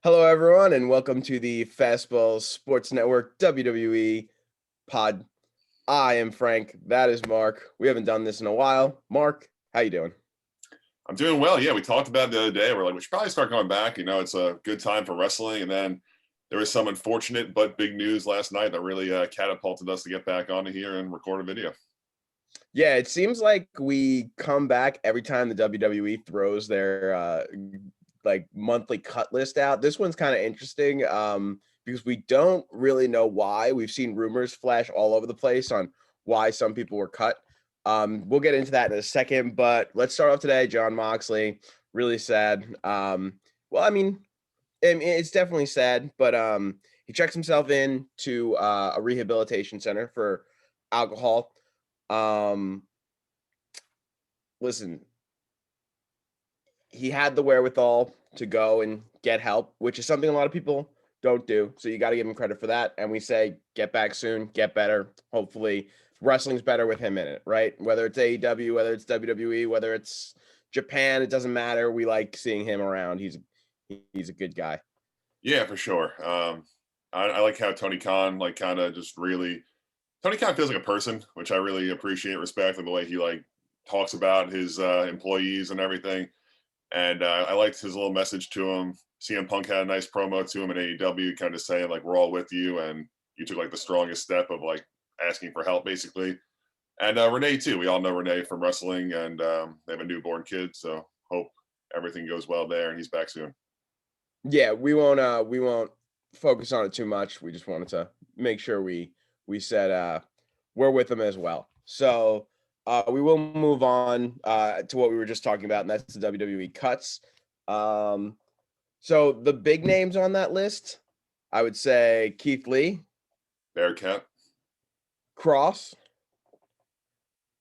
Hello, everyone, and welcome to the Fastball Sports Network WWE pod. I am Frank. That is Mark. We haven't done this in a while. Mark, how you doing? I'm doing well. Yeah, we talked about it the other day. We're like, we should probably start going back. It's a good time for wrestling. And then there was some unfortunate but big news last night that really catapulted us to get back onto here and record a video. Yeah, it seems like we come back every time the WWE throws their monthly cut list out. This one's kind of interesting because we don't really know why. We've seen rumors flash all over the place on why some people were cut. We'll get into that in a second, but let's start off today. John Moxley, really sad. Well, it's definitely sad, but he checks himself in to a rehabilitation center for alcohol. Um, Listen, he had the wherewithal to go and get help, which is something a lot of people don't do. So you got to give him credit for that. And we say, get back soon, get better. Hopefully, wrestling's better with him in it, right? Whether it's AEW, whether it's WWE, whether it's Japan, it doesn't matter. We like seeing him around. He's a good guy. Yeah, for sure. I like how Tony Khan kind of just really Tony Khan feels like a person, which I really appreciate, respect, and the way he talks about his employees and everything. And I liked his little message to him. CM Punk had a nice promo to him in AEW, kind of saying we're all with you, and you took the strongest step of asking for help, basically. And Renee too. We all know Renee from wrestling, and they have a newborn kid, so hope everything goes well there, and he's back soon. Yeah, we won't focus on it too much. We just wanted to make sure we said we're with them as well. So we will move on to what we were just talking about, and that's the WWE cuts. So the big names on that list, I would say Keith Lee, Bearcat. Cross,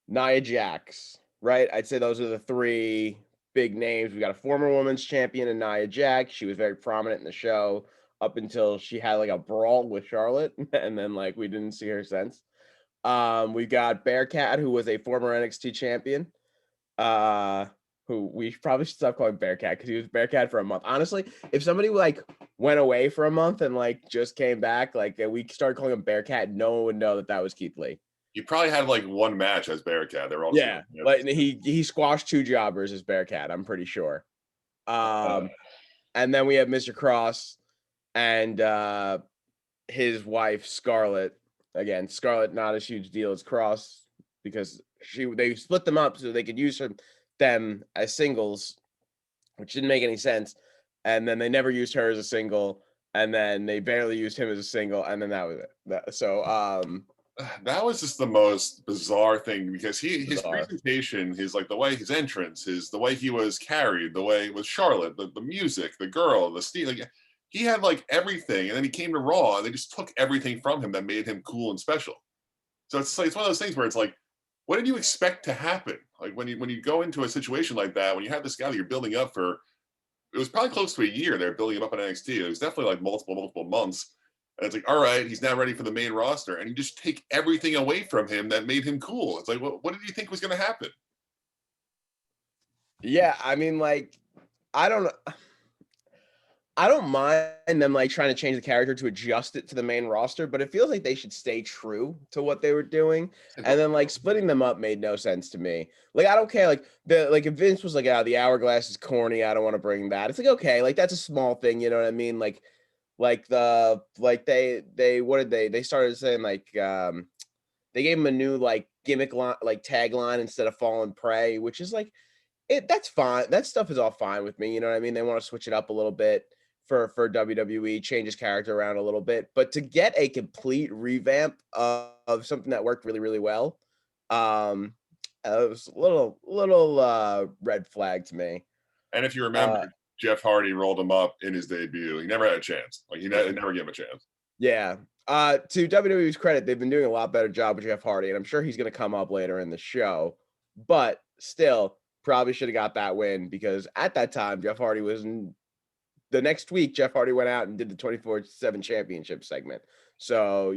Nia Jax, right? I'd say those are the three big names. We got a former women's champion in Nia Jax. She was very prominent in the show up until she had a brawl with Charlotte, and then we didn't see her since. We got Bearcat, who was a former NXT champion. Who we probably should stop calling Bearcat because he was Bearcat for a month. Honestly, if somebody went away for a month and just came back, we started calling him Bearcat, no one would know that was Keith Lee. He probably had one match as Bearcat. They were all Yeah, he squashed two jobbers as Bearcat, I'm pretty sure. And then we have Mr. Cross and his wife Scarlett. Again, Scarlett not as huge deal as Cross because they split them up so they could use them as singles, which didn't make any sense. And then they never used her as a single, and then they barely used him as a single, and then that was it. That was just the most bizarre thing because his Bizarre. presentation, his the way his entrance, the way he was carried, the way it was Charlotte, the music, the girl, the steel, he had everything, and then he came to Raw and they just took everything from him that made him cool and special. So it's one of those things where it's what did you expect to happen? When you go into a situation like that, when you have this guy that you're building up for, it was probably close to a year. They're building him up in NXT. It was definitely multiple months. And it's all right, he's now ready for the main roster, and you just take everything away from him that made him cool. It's what did you think was going to happen? Yeah, I don't I don't mind them trying to change the character to adjust it to the main roster, but it feels like they should stay true to what they were doing. And then splitting them up made no sense to me. I don't care. If Vince was oh, the hourglass is corny, I don't want to bring that. It's okay, that's a small thing, you know what I mean? They what did they started saying they gave him a new gimmick line, tagline instead of fallen prey, which is that's fine. That stuff is all fine with me. You know what I mean? They want to switch it up a little bit for WWE, change his character around a little bit. But to get a complete revamp of something that worked really, really well, it was a little red flag to me. And if you remember, Jeff Hardy rolled him up in his debut. He never had a chance. He never gave him a chance. Yeah. To WWE's credit, they've been doing a lot better job with Jeff Hardy, and I'm sure he's going to come up later in the show. But still, probably should have got that win because at that time, Jeff Hardy was the next week. Jeff Hardy went out and did the 24/7 championship segment. So,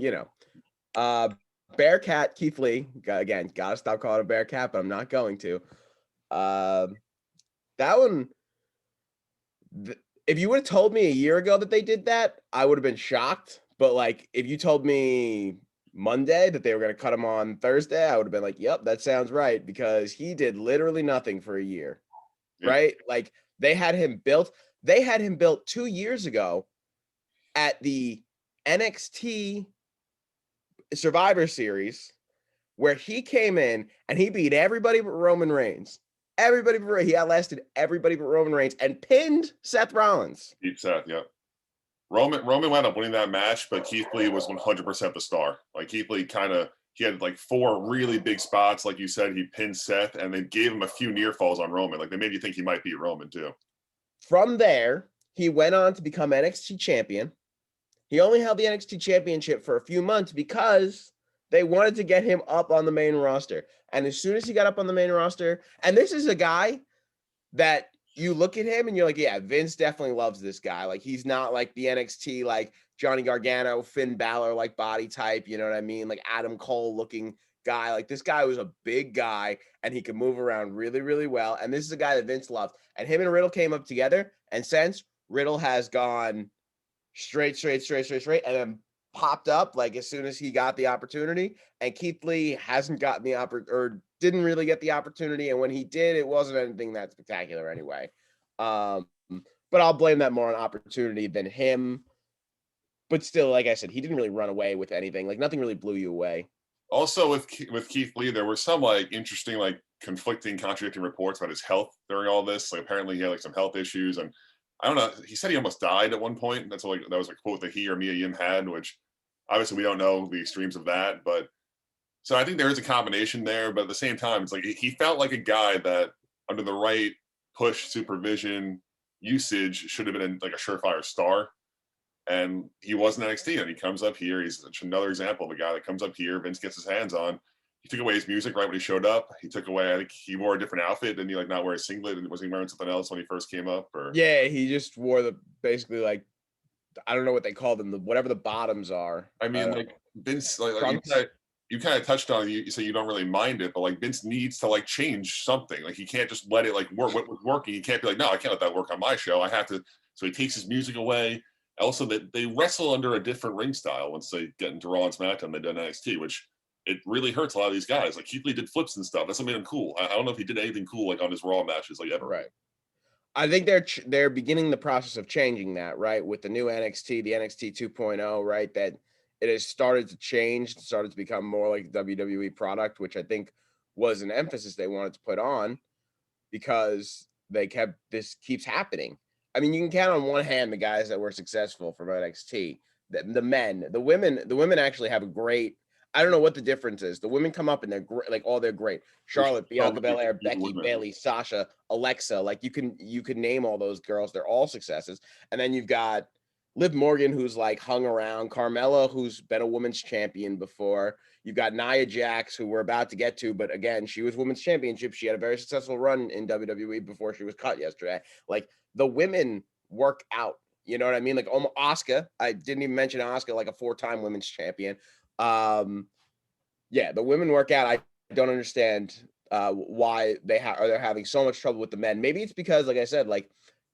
Bearcat, Keith Lee, again, got to stop calling him Bearcat, but I'm not going to. That one, if you would have told me a year ago that they did that, I would have been shocked. But like, if you told me Monday that they were going to cut him on Thursday, I would have been like, "Yep, that sounds right," because he did literally nothing for a year, Yeah, right? Like they had him built. They had him built 2 years ago at the NXT Survivor Series, where he came in and he beat everybody but Roman Reigns. Everybody but he outlasted everybody but Roman Reigns and pinned Seth Rollins. Keith Seth. Yeah. Roman wound up winning that match, but Keith Lee was 100% the star. Like Keith Lee he had like 4 really big spots, like you said. He pinned Seth, and they gave him a few near falls on Roman. Like they made you think he might beat Roman too. From there, he went on to become NXT champion. He only held the NXT championship for a few months because they wanted to get him up on the main roster. And as soon as he got up on the main roster, and this is a guy that you look at him and you're like, yeah, Vince definitely loves this guy. Like he's not like the NXT like Johnny Gargano, Finn Balor like body type, you know what I mean? Like Adam Cole looking guy. Like this guy was a big guy and he could move around really, really well. And this is a guy that Vince loved. And him and Riddle came up together. And since Riddle has gone straight, and then popped up like as soon as he got the opportunity. And Keith Lee hasn't gotten the or didn't really get the opportunity. And when he did, it wasn't anything that spectacular anyway. But I'll blame that more on opportunity than him. But still, like I said, he didn't really run away with anything. Like nothing really blew you away. Also, with Keith Lee, there were some like interesting, like conflicting, contradicting reports about his health during all this. Like apparently he had like some health issues, and I don't know. He said he almost died at one point. That's like that was a quote that he or Mia Yim had, which obviously we don't know the extremes of that. But so I think there is a combination there. But at the same time, it's like he felt like a guy that under the right push, supervision, usage should have been like a surefire star. And he was in NXT, and he comes up here. He's another example of a guy that comes up here. Vince gets his hands on. He took away his music right when he showed up. He took away. I think he wore a different outfit. Didn't he? Like not wear a singlet, and was he wearing something else when he first came up? Or Yeah, he just wore the basically like I don't know what they call them, whatever the bottoms are. I mean, like Vince, like Trunks. you kind of touched on. You say you don't really mind it, but like Vince needs to like change something. Like he can't just let it like work. What was working, he can't be like, no, I can't let that work on my show. I have to. So he takes his music away. Also, that they wrestle under a different ring style once they get into Raw and SmackDown. They done NXT, which it really hurts a lot of these guys. Like Keith Lee did flips and stuff. That's what made him cool. I don't know if he did anything cool like on his Raw matches like ever. Right. I think they're beginning the process of changing that, right? With the new NXT, the NXT 2.0, right? That it has started to change, started to become more like WWE product, which I think was an emphasis they wanted to put on because this keeps happening. I mean, you can count on one hand the guys that were successful from NXT. The men, the women actually have a great. I don't know what the difference is. The women come up and they're great, like they're great. Charlotte, Bianca Belair, Becky, Bayley, Sasha, Alexa. Like you could name all those girls. They're all successes. And then you've got Liv Morgan, who's like hung around. Carmella, who's been a women's champion before. You've got Nia Jax, who we're about to get to, but again, she was women's championship. She had a very successful run in WWE before she was cut yesterday. Like the women work out. You know what I mean? Like Asuka. I didn't even mention Asuka, like a 4-time women's champion. Yeah, the women work out. I don't understand why they're having so much trouble with the men. Maybe it's because, like I said, like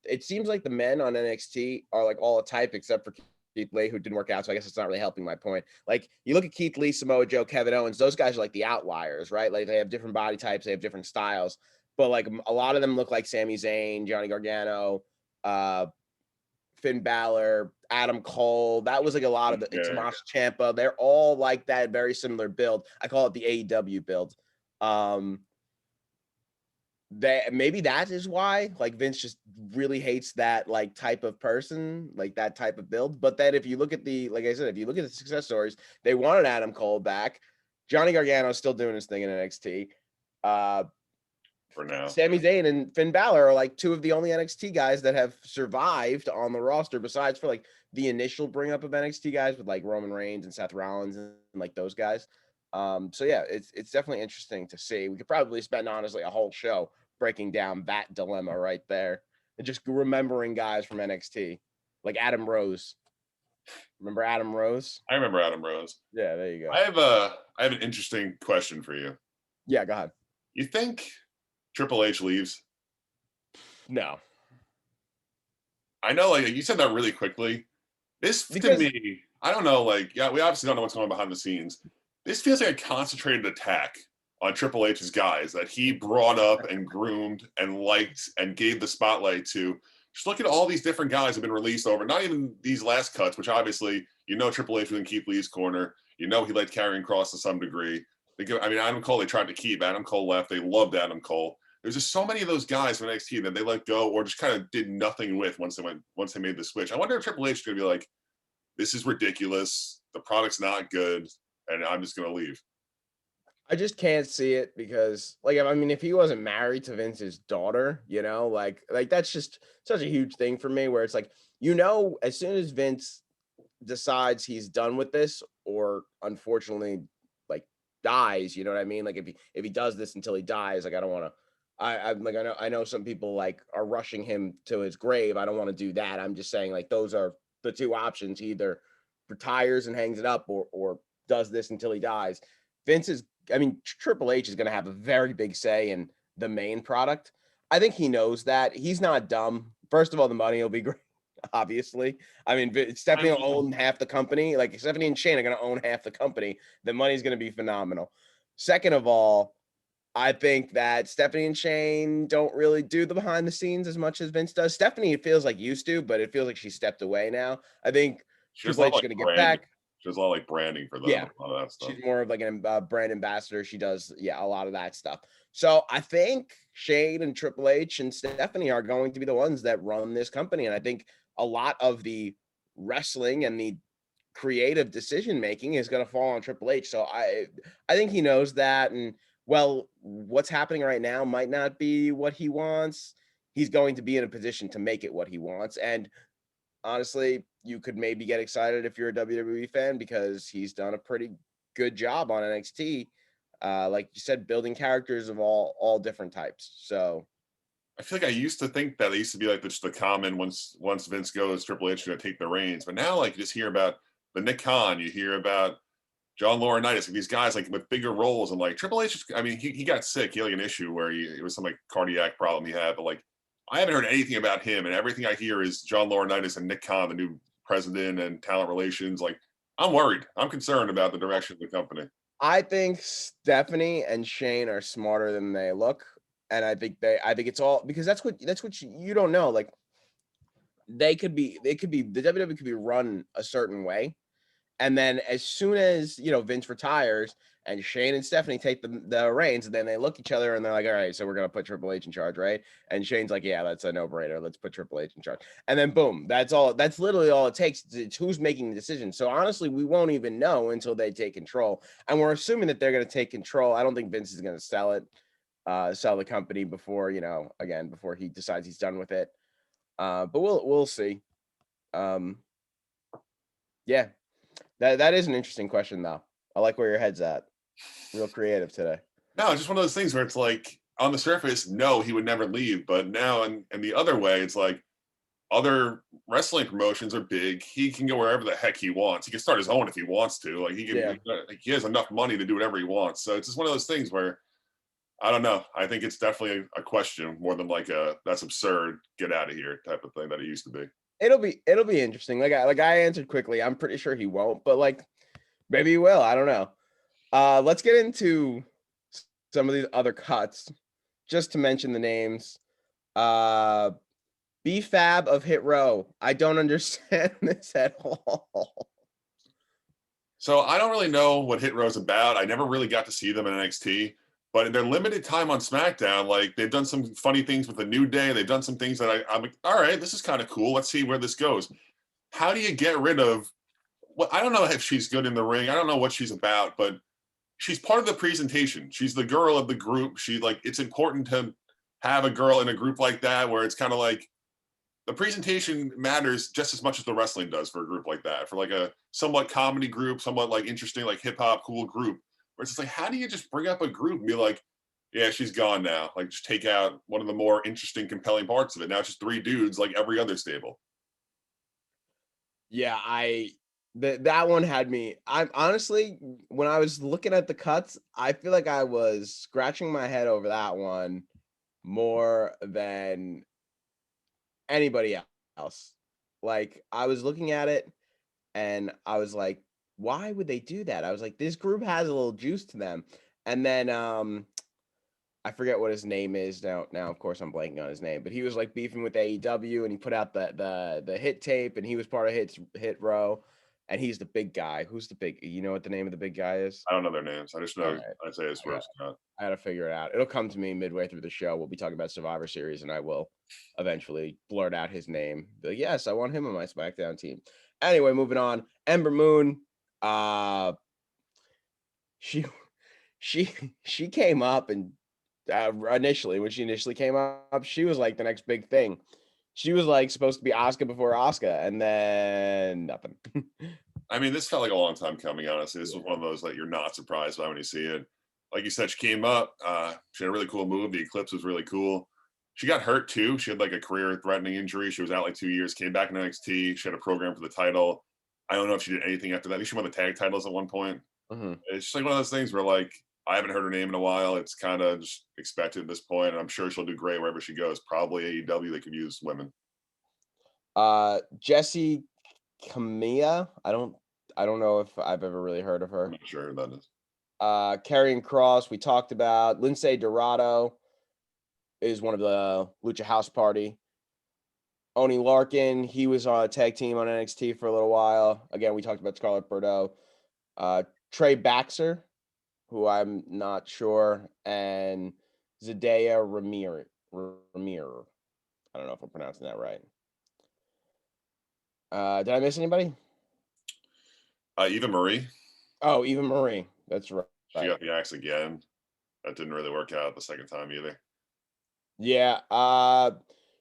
it seems like the men on NXT are like all a type except for Keith Lee, who didn't work out. So I guess it's not really helping my point. Like you look at Keith Lee, Samoa Joe, Kevin Owens, those guys are like the outliers, right? Like they have different body types, they have different styles, but like a lot of them look like Sami Zayn, Johnny Gargano, Finn Balor, Adam Cole. That was like a lot of the Tommaso Ciampa. They're all like that very similar build. I call it the AEW build. Maybe that is why like Vince just really hates that like type of person, like that type of build. But then if you look at like I said, if you look at the success stories, they wanted Adam Cole back. Johnny Gargano is still doing his thing in NXT. For now, Sami Zayn and Finn Balor are like 2 of the only NXT guys that have survived on the roster, besides for like the initial bring up of NXT guys with like Roman Reigns and Seth Rollins and like those guys. So yeah, it's definitely interesting to see. We could probably spend honestly a whole show breaking down that dilemma right there and just remembering guys from NXT, like Adam Rose. Remember Adam Rose? I remember Adam Rose. Yeah, there you go. I have an interesting question for you. Yeah, go ahead. You think Triple H leaves? No. I know, like you said that really quickly. This to because me, I don't know, like, yeah, we obviously don't know what's going on behind the scenes. This feels like a concentrated attack on Triple H's guys that he brought up and groomed and liked and gave the spotlight to. Just look at all these different guys who've been released over, not even these last cuts, which obviously, Triple H was in Keith Lee's corner. He liked carrying Cross to some degree. Adam Cole, they tried to keep. Adam Cole left. They loved Adam Cole. There's just so many of those guys from NXT that they let go or just kind of did nothing with once they made the switch. I wonder if Triple H is going to be like, this is ridiculous. The product's not good, and I'm just going to leave. I just can't see it because, like, I mean, if he wasn't married to Vince's daughter, like that's just such a huge thing for me. Where it's like, as soon as Vince decides he's done with this, or unfortunately, like dies, you know what I mean? Like if he does this until he dies, like I don't want to. I'm like I know some people like are rushing him to his grave. I don't want to do that. I'm just saying like those are the two options. He either retires and hangs it up, or does this until he dies. Triple H is going to have a very big say in the main product. I think he knows that. He's not dumb. First of all, the money will be great, obviously. I mean, Stephanie will own half the company. Like, Stephanie and Shane are going to own half the company. The money's going to be phenomenal. Second of all, I think that Stephanie and Shane don't really do the behind the scenes as much as Vince does. Stephanie, it feels like used to, but it feels like she stepped away now. I think She does a Triple lot H is like going to get branding. back. She does a lot like branding for them. Yeah. A lot of that stuff. She's more of like a brand ambassador. She does, a lot of that stuff. So I think Shane and Triple H and Stephanie are going to be the ones that run this company. And I think a lot of the wrestling and the creative decision making is going to fall on Triple H. So I think he knows that. And well, what's happening right now might not be what he wants. He's going to be in a position to make it what he wants. And honestly, you could maybe get excited if you're a WWE fan because he's done a pretty good job on NXT. Like you said, building characters of all different types. So I feel like I used to think that it used to be like just the common once Vince goes, Triple H is going to take the reins. But now, like, you just hear about the Nick Khan, you hear about John Laurinaitis, like these guys like with bigger roles, and like Triple H. He got sick. He had like an issue where it was some like cardiac problem he had, but like I haven't heard anything about him, and everything I hear is John Laurinaitis and Nick Khan, the new president and talent relations. Like, I'm worried. I'm concerned about the direction of the company. I think Stephanie and Shane are smarter than they look. And I think it's all because that's what you don't know. Like the WWE could be run a certain way. And then as soon as, Vince retires and Shane and Stephanie take the reins, and then they look at each other and they're like, all right, so we're going to put Triple H in charge, right? And Shane's like, yeah, that's a no-brainer. Let's put Triple H in charge. And then boom, that's all. That's literally all it takes. It's who's making the decision. So honestly, we won't even know until they take control. And we're assuming that they're going to take control. I don't think Vince is going to sell the company before, before he decides he's done with it. But we'll see. Yeah. That is an interesting question, though. I like where your head's at. Real creative today. No, it's just one of those things where it's like on the surface, no, he would never leave. But now, and the other way, it's like other wrestling promotions are big. He can go wherever the heck he wants. He can start his own if he wants to. Like he has enough money to do whatever he wants. So it's just one of those things where I don't know. I think it's definitely a question more than like a that's absurd, get out of here type of thing that it used to be. It'll be interesting. I answered quickly. I'm pretty sure he won't, but like maybe he will. I don't know. Let's get into some of these other cuts. Just to mention the names. B-Fab of Hit Row. I don't understand this at all. So I don't really know what Hit Row's about. I never really got to see them in NXT, but in their limited time on SmackDown, like they've done some funny things with the New Day. They've done some things that I'm like, all right, this is kind of cool. Let's see where this goes. How do you get rid of? Well, I don't know if she's good in the ring. I don't know what she's about, but she's part of the presentation. She's the girl of the group. It's important to have a girl in a group like that where it's kind of like the presentation matters just as much as the wrestling does for a group like that, for like a somewhat comedy group, somewhat like interesting, like hip hop, cool group. Where it's just like, how do you just bring up a group and be like, yeah, she's gone now. Like, just take out one of the more interesting, compelling parts of it. Now it's just three dudes like every other stable. Yeah, that one had me. I'm honestly, when I was looking at the cuts, I feel like I was scratching my head over that one more than anybody else. Like, I was looking at it and I was like, "Why would they do that?" I was like, "This group has a little juice to them." And then, I forget what his name is now, of course, I'm blanking on his name, but he was, like, beefing with AEW, and he put out the hit tape, and he was part of Hit Row, and he's the big guy. Who's the big you know what the name of the big guy is? I don't know their names. I just know Alright, Isaiah I got Swerve Scott. I gotta figure it out. It'll come to me midway through the show. We'll be talking about Survivor Series, and I will eventually blurt out his name. Be like, "Yes, I want him on my SmackDown team." Anyway, moving on. Ember Moon, uh, she she she came up and, initially when she initially came up, she was like the next big thing. She was, like, supposed to be Asuka before Asuka, and then nothing. I mean, this felt like a long time coming, honestly. This was Yeah. one of those that you're not surprised by when you see it. Like you said, she came up, she had a really cool move. The Eclipse was really cool. She got hurt too. She had like a career threatening injury. She was out like 2 years, came back in NXT. She had a program for the title. I don't know if she did anything after that. I think she won the tag titles at one point. Mhm. It's just like one of those things where like I haven't heard her name in a while. It's kind of just expected at this point, and I'm sure she'll do great wherever she goes. Probably AEW, they could use women. Jessie Kamea, I don't know if I've ever really heard of I'm her. not sure who that is. Karrion Cross, we talked about. Lindsay Dorado is one of the Lucha House Party. Oni Larkin, he was on a tag team on NXT for a little while. Again, we talked about Scarlett Bordeaux. Trey Baxter, who I'm not sure, and Zendaya Ramir. I don't know if I'm pronouncing that right. Did I miss anybody? Eva Marie, Oh, Eva Marie. That's right. she got the axe again. That didn't really work out the second time either. Yeah,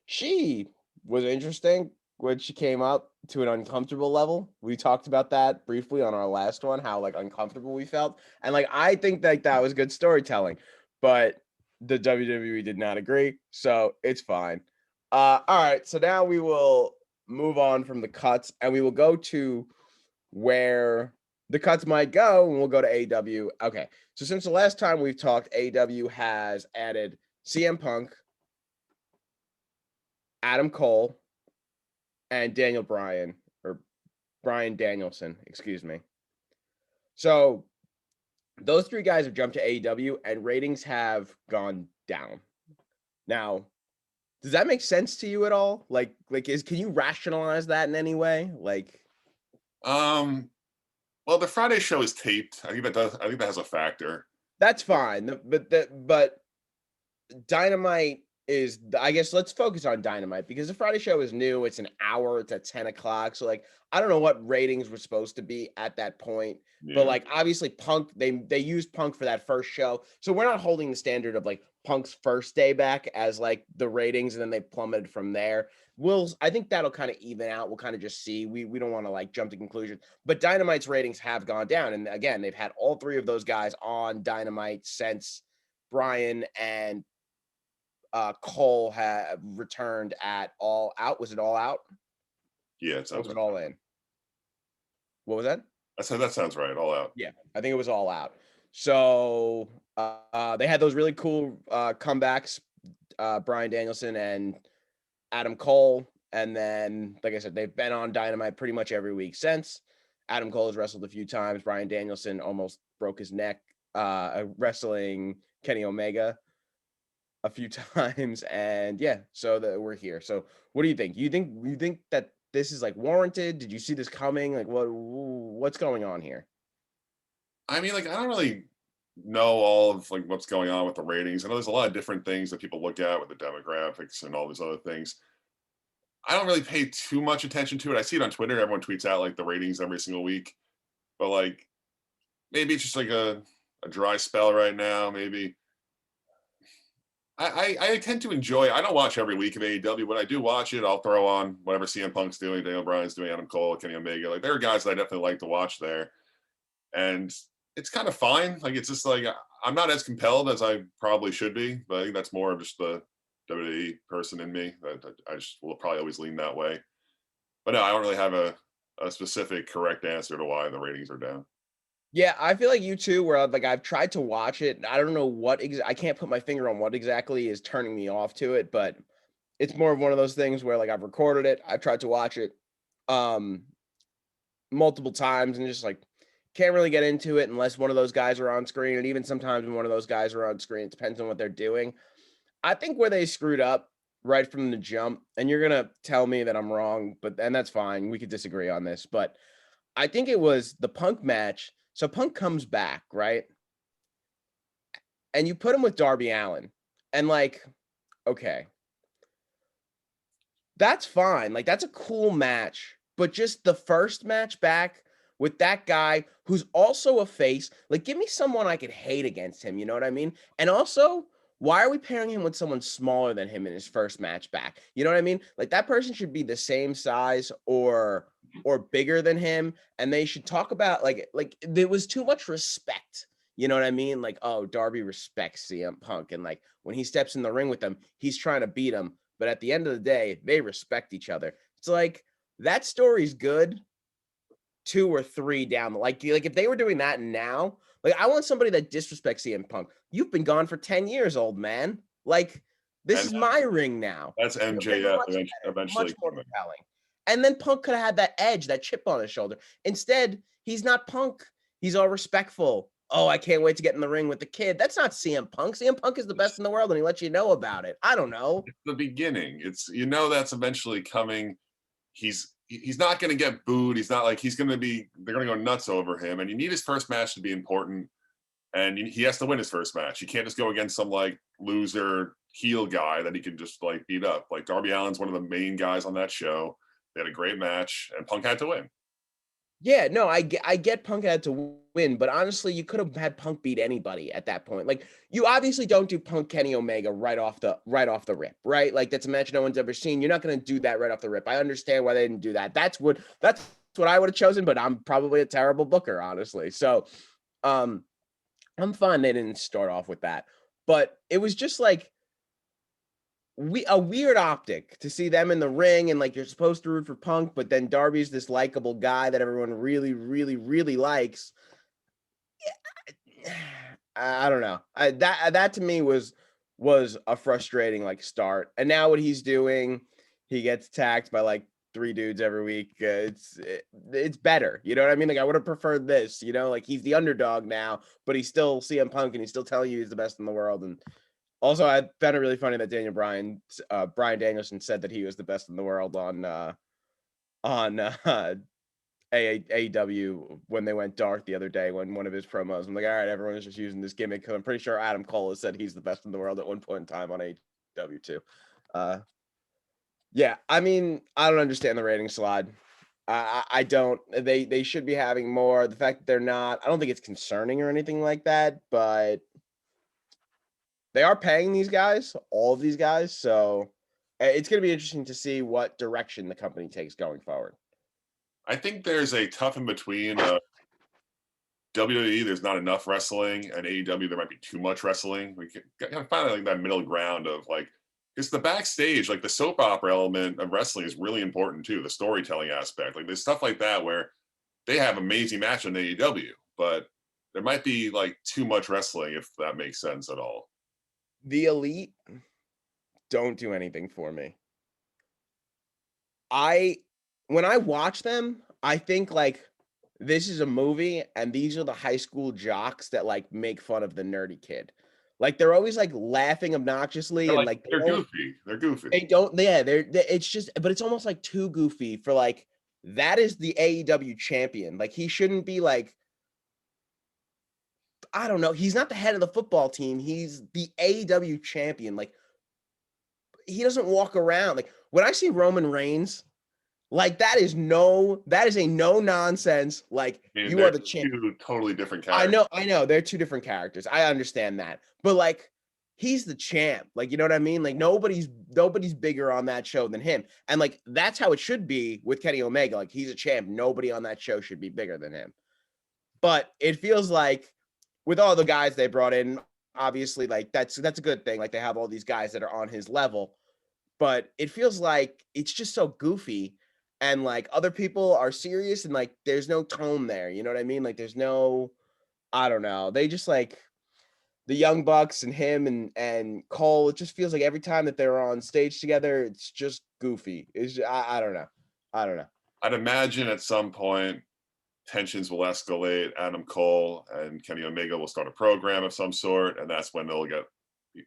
she was interesting when she came up to an uncomfortable level. We talked about that briefly on our last one, how like uncomfortable we felt. And like I think that that was good storytelling, but the WWE did not agree, so it's fine. All right, so now we will move on from the cuts and we will go to where the cuts might go, and we'll go to AEW. Okay, so since the last time we've talked, AEW has added CM Punk, Adam Cole, and Daniel Bryan, or Bryan Danielson, excuse me. So those three guys have jumped to AEW and ratings have gone down. Now, does that make sense to you at all? Like is can you rationalize that in any way? Like Um, well, the Friday show is taped. I think that does. I think that has a factor. that's fine. But Dynamite is I guess let's focus on Dynamite because the Friday show is new. It's an hour, it's at 10 o'clock. So like I don't know what ratings were supposed to be at that point. But Yeah, like obviously Punk, they used Punk for that first show. So we're not holding the standard of like Punk's first day back as like the ratings and then they plummeted from there. I think that'll kind of even out. We'll kind of just see. We don't want to like jump to conclusions. But Dynamite's ratings have gone down. And again, they've had all three of those guys on Dynamite since Brian and Cole had returned at All Out. Was it All Out? yeah, it Or sounds was right. it All In? What was that? I said that sounds right. All out. Yeah, I think it was All Out. So they had those really cool comebacks, Brian Danielson and Adam Cole. And then, like I said, they've been on Dynamite pretty much every week since. Adam Cole has wrestled a few times. Brian Danielson almost broke his neck wrestling Kenny Omega a few times, and yeah, so that we're here. So what do you think? You think that this is like warranted? Did you see this coming? Like what's going on here? I mean, like, I don't really know all of like what's going on with the ratings. I know there's a lot of different things that people look at with the demographics and all these other things. I don't really pay too much attention to it. I see it on Twitter. Everyone tweets out like the ratings every single week, but like maybe it's just like a dry spell right now. Maybe I tend to enjoy. I don't watch every week of AEW, but I do watch it. I'll throw on whatever CM Punk's doing, Daniel Bryan's doing, Adam Cole, Kenny Omega. Like there are guys that I definitely like to watch there, and it's kind of fine. Like it's just like I'm not as compelled as I probably should be, but I think that's more of just the WWE person in me. That I just will probably always lean that way. But no, I don't really have a specific correct answer to why the ratings are down. Yeah, I feel like you too, where like I've tried to watch it. I don't know I can't put my finger on what exactly is turning me off to it, but it's more of one of those things where like I've recorded it, I've tried to watch it, um, multiple times and just like can't really get into it unless one of those guys are on screen. And even sometimes when one of those guys are on screen, it depends on what they're doing. I think where they screwed up right from the jump, and you're gonna tell me that I'm wrong, but and that's fine. We could disagree on this, but I think it was the Punk match. So Punk comes back, right? And you put him with Darby Allin, and like, okay, that's fine. Like, that's a cool match, but just the first match back with that guy who's also a face, like, give me someone I could hate against him, you know what I mean? And also, why are we pairing him with someone smaller than him in his first match back? You know what I mean? Like, that person should be the same size or bigger than him, and they should talk about like there was too much respect. You know what I mean? Like, oh, Darby respects CM Punk, and like when he steps in the ring with them, he's trying to beat him. But at the end of the day, they respect each other. It's like that story's good 2 or 3 down the like if they were doing that now, like I want somebody that disrespects CM Punk. You've been gone for 10 years, old man. Like this And is my ring now. that's It would have been MJF much better, much eventually more coming. compelling. And then Punk could have had that edge, that chip on his shoulder. Instead, he's not Punk. He's all respectful. Oh, I can't wait to get in the ring with the kid. That's not CM Punk. CM Punk is the best in the world, and he lets you know about it. I don't know. It's the beginning. It's that's eventually coming. He's not going to get booed. He's not like he's going to be. They're going to go nuts over him, and you need his first match to be important. And he has to win his first match. He can't just go against some like loser heel guy that he can just like beat up. Like Darby Allin's one of the main guys on that show. They had a great match, and Punk had to win. Yeah, no, I get Punk had to win, but honestly, you could have had Punk beat anybody at that point. Like, you obviously don't do Punk Kenny Omega right off the rip, right? Like that's a match no one's ever seen. You're not going to do that right off the rip. I understand why they didn't do that. That's what I would have chosen, but I'm probably a terrible booker, honestly. So, um, I'm fine they didn't start off with that. But it was just like a weird optic to see them in the ring and like you're supposed to root for Punk, but then Darby's this likable guy that everyone really, really, really likes. I don't know. That to me was a frustrating like start. And now what he's doing, he gets attacked by like 3 dudes every week. It's better. You know what I mean? Like I would have preferred this. You know, like he's the underdog now, but he's still CM Punk and he's still telling you he's the best in the world. And also, I found it really funny that Brian Danielson said that he was the best in the world on AEW when they went dark the other day when one of his promos. I'm like, all right, everyone is just using this gimmick because I'm pretty sure Adam Cole has said he's the best in the world at one point in time on AEW too. Uh, yeah, I mean, I don't understand the rating slide. I don't. They should be having more. The fact that they're not, I don't think it's concerning or anything like that, but they are paying these guys, all of these guys. So it's going to be interesting to see what direction the company takes going forward. I think there's a tough in between. WWE, there's not enough wrestling, and AEW, there might be too much wrestling. We can find like that middle ground of like, it's the backstage, like the soap opera element of wrestling is really important too. The storytelling aspect, like there's stuff like that where they have amazing match on AEW, but there might be like too much wrestling if that makes sense at all. The Elite don't do anything for me. I when I watch them, I think like this is a movie and these are the high school jocks that like make fun of the nerdy kid. Like they're always like laughing obnoxiously They're and like like they're goofy. They're goofy. they don't yeah, it's just but it's almost like too goofy for like that is the AEW champion. Like he shouldn't be like I don't know, he's not the head of the football team. He's the AEW champion. Like he doesn't walk around like when I see Roman Reigns. Like that is a no nonsense. Like I mean, you are they're the champ. two totally different I characters. know, I know. They're two different characters. I understand that. But like he's the champ. Like you know what I mean? Like nobody's bigger on that show than him. And like that's how it should be with Kenny Omega. Like he's a champ. Nobody on that show should be bigger than him. But it feels like with all the guys they brought in, obviously like that's a good thing. Like they have all these guys that are on his level, but it feels like it's just so goofy and like other people are serious and like there's no tone there. You know what I mean? Like there's no, I don't know. They just like the Young Bucks and him and Cole. It just feels like every time that they're on stage together, it's just goofy. I don't know. I don't know. I'd imagine at some point tensions will escalate. Adam Cole and Kenny Omega will start a program of some sort, and that's when they'll get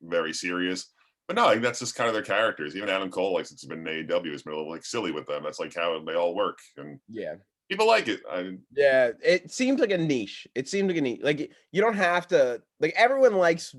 very serious. But no, I think that's just kind of their characters. Even Adam Cole, like since he's been in AEW, has been a little like silly with them. That's like how they all work, and Yeah. people like it. Yeah, it seems like a niche. It seemed like a niche. Like you don't have to like everyone likes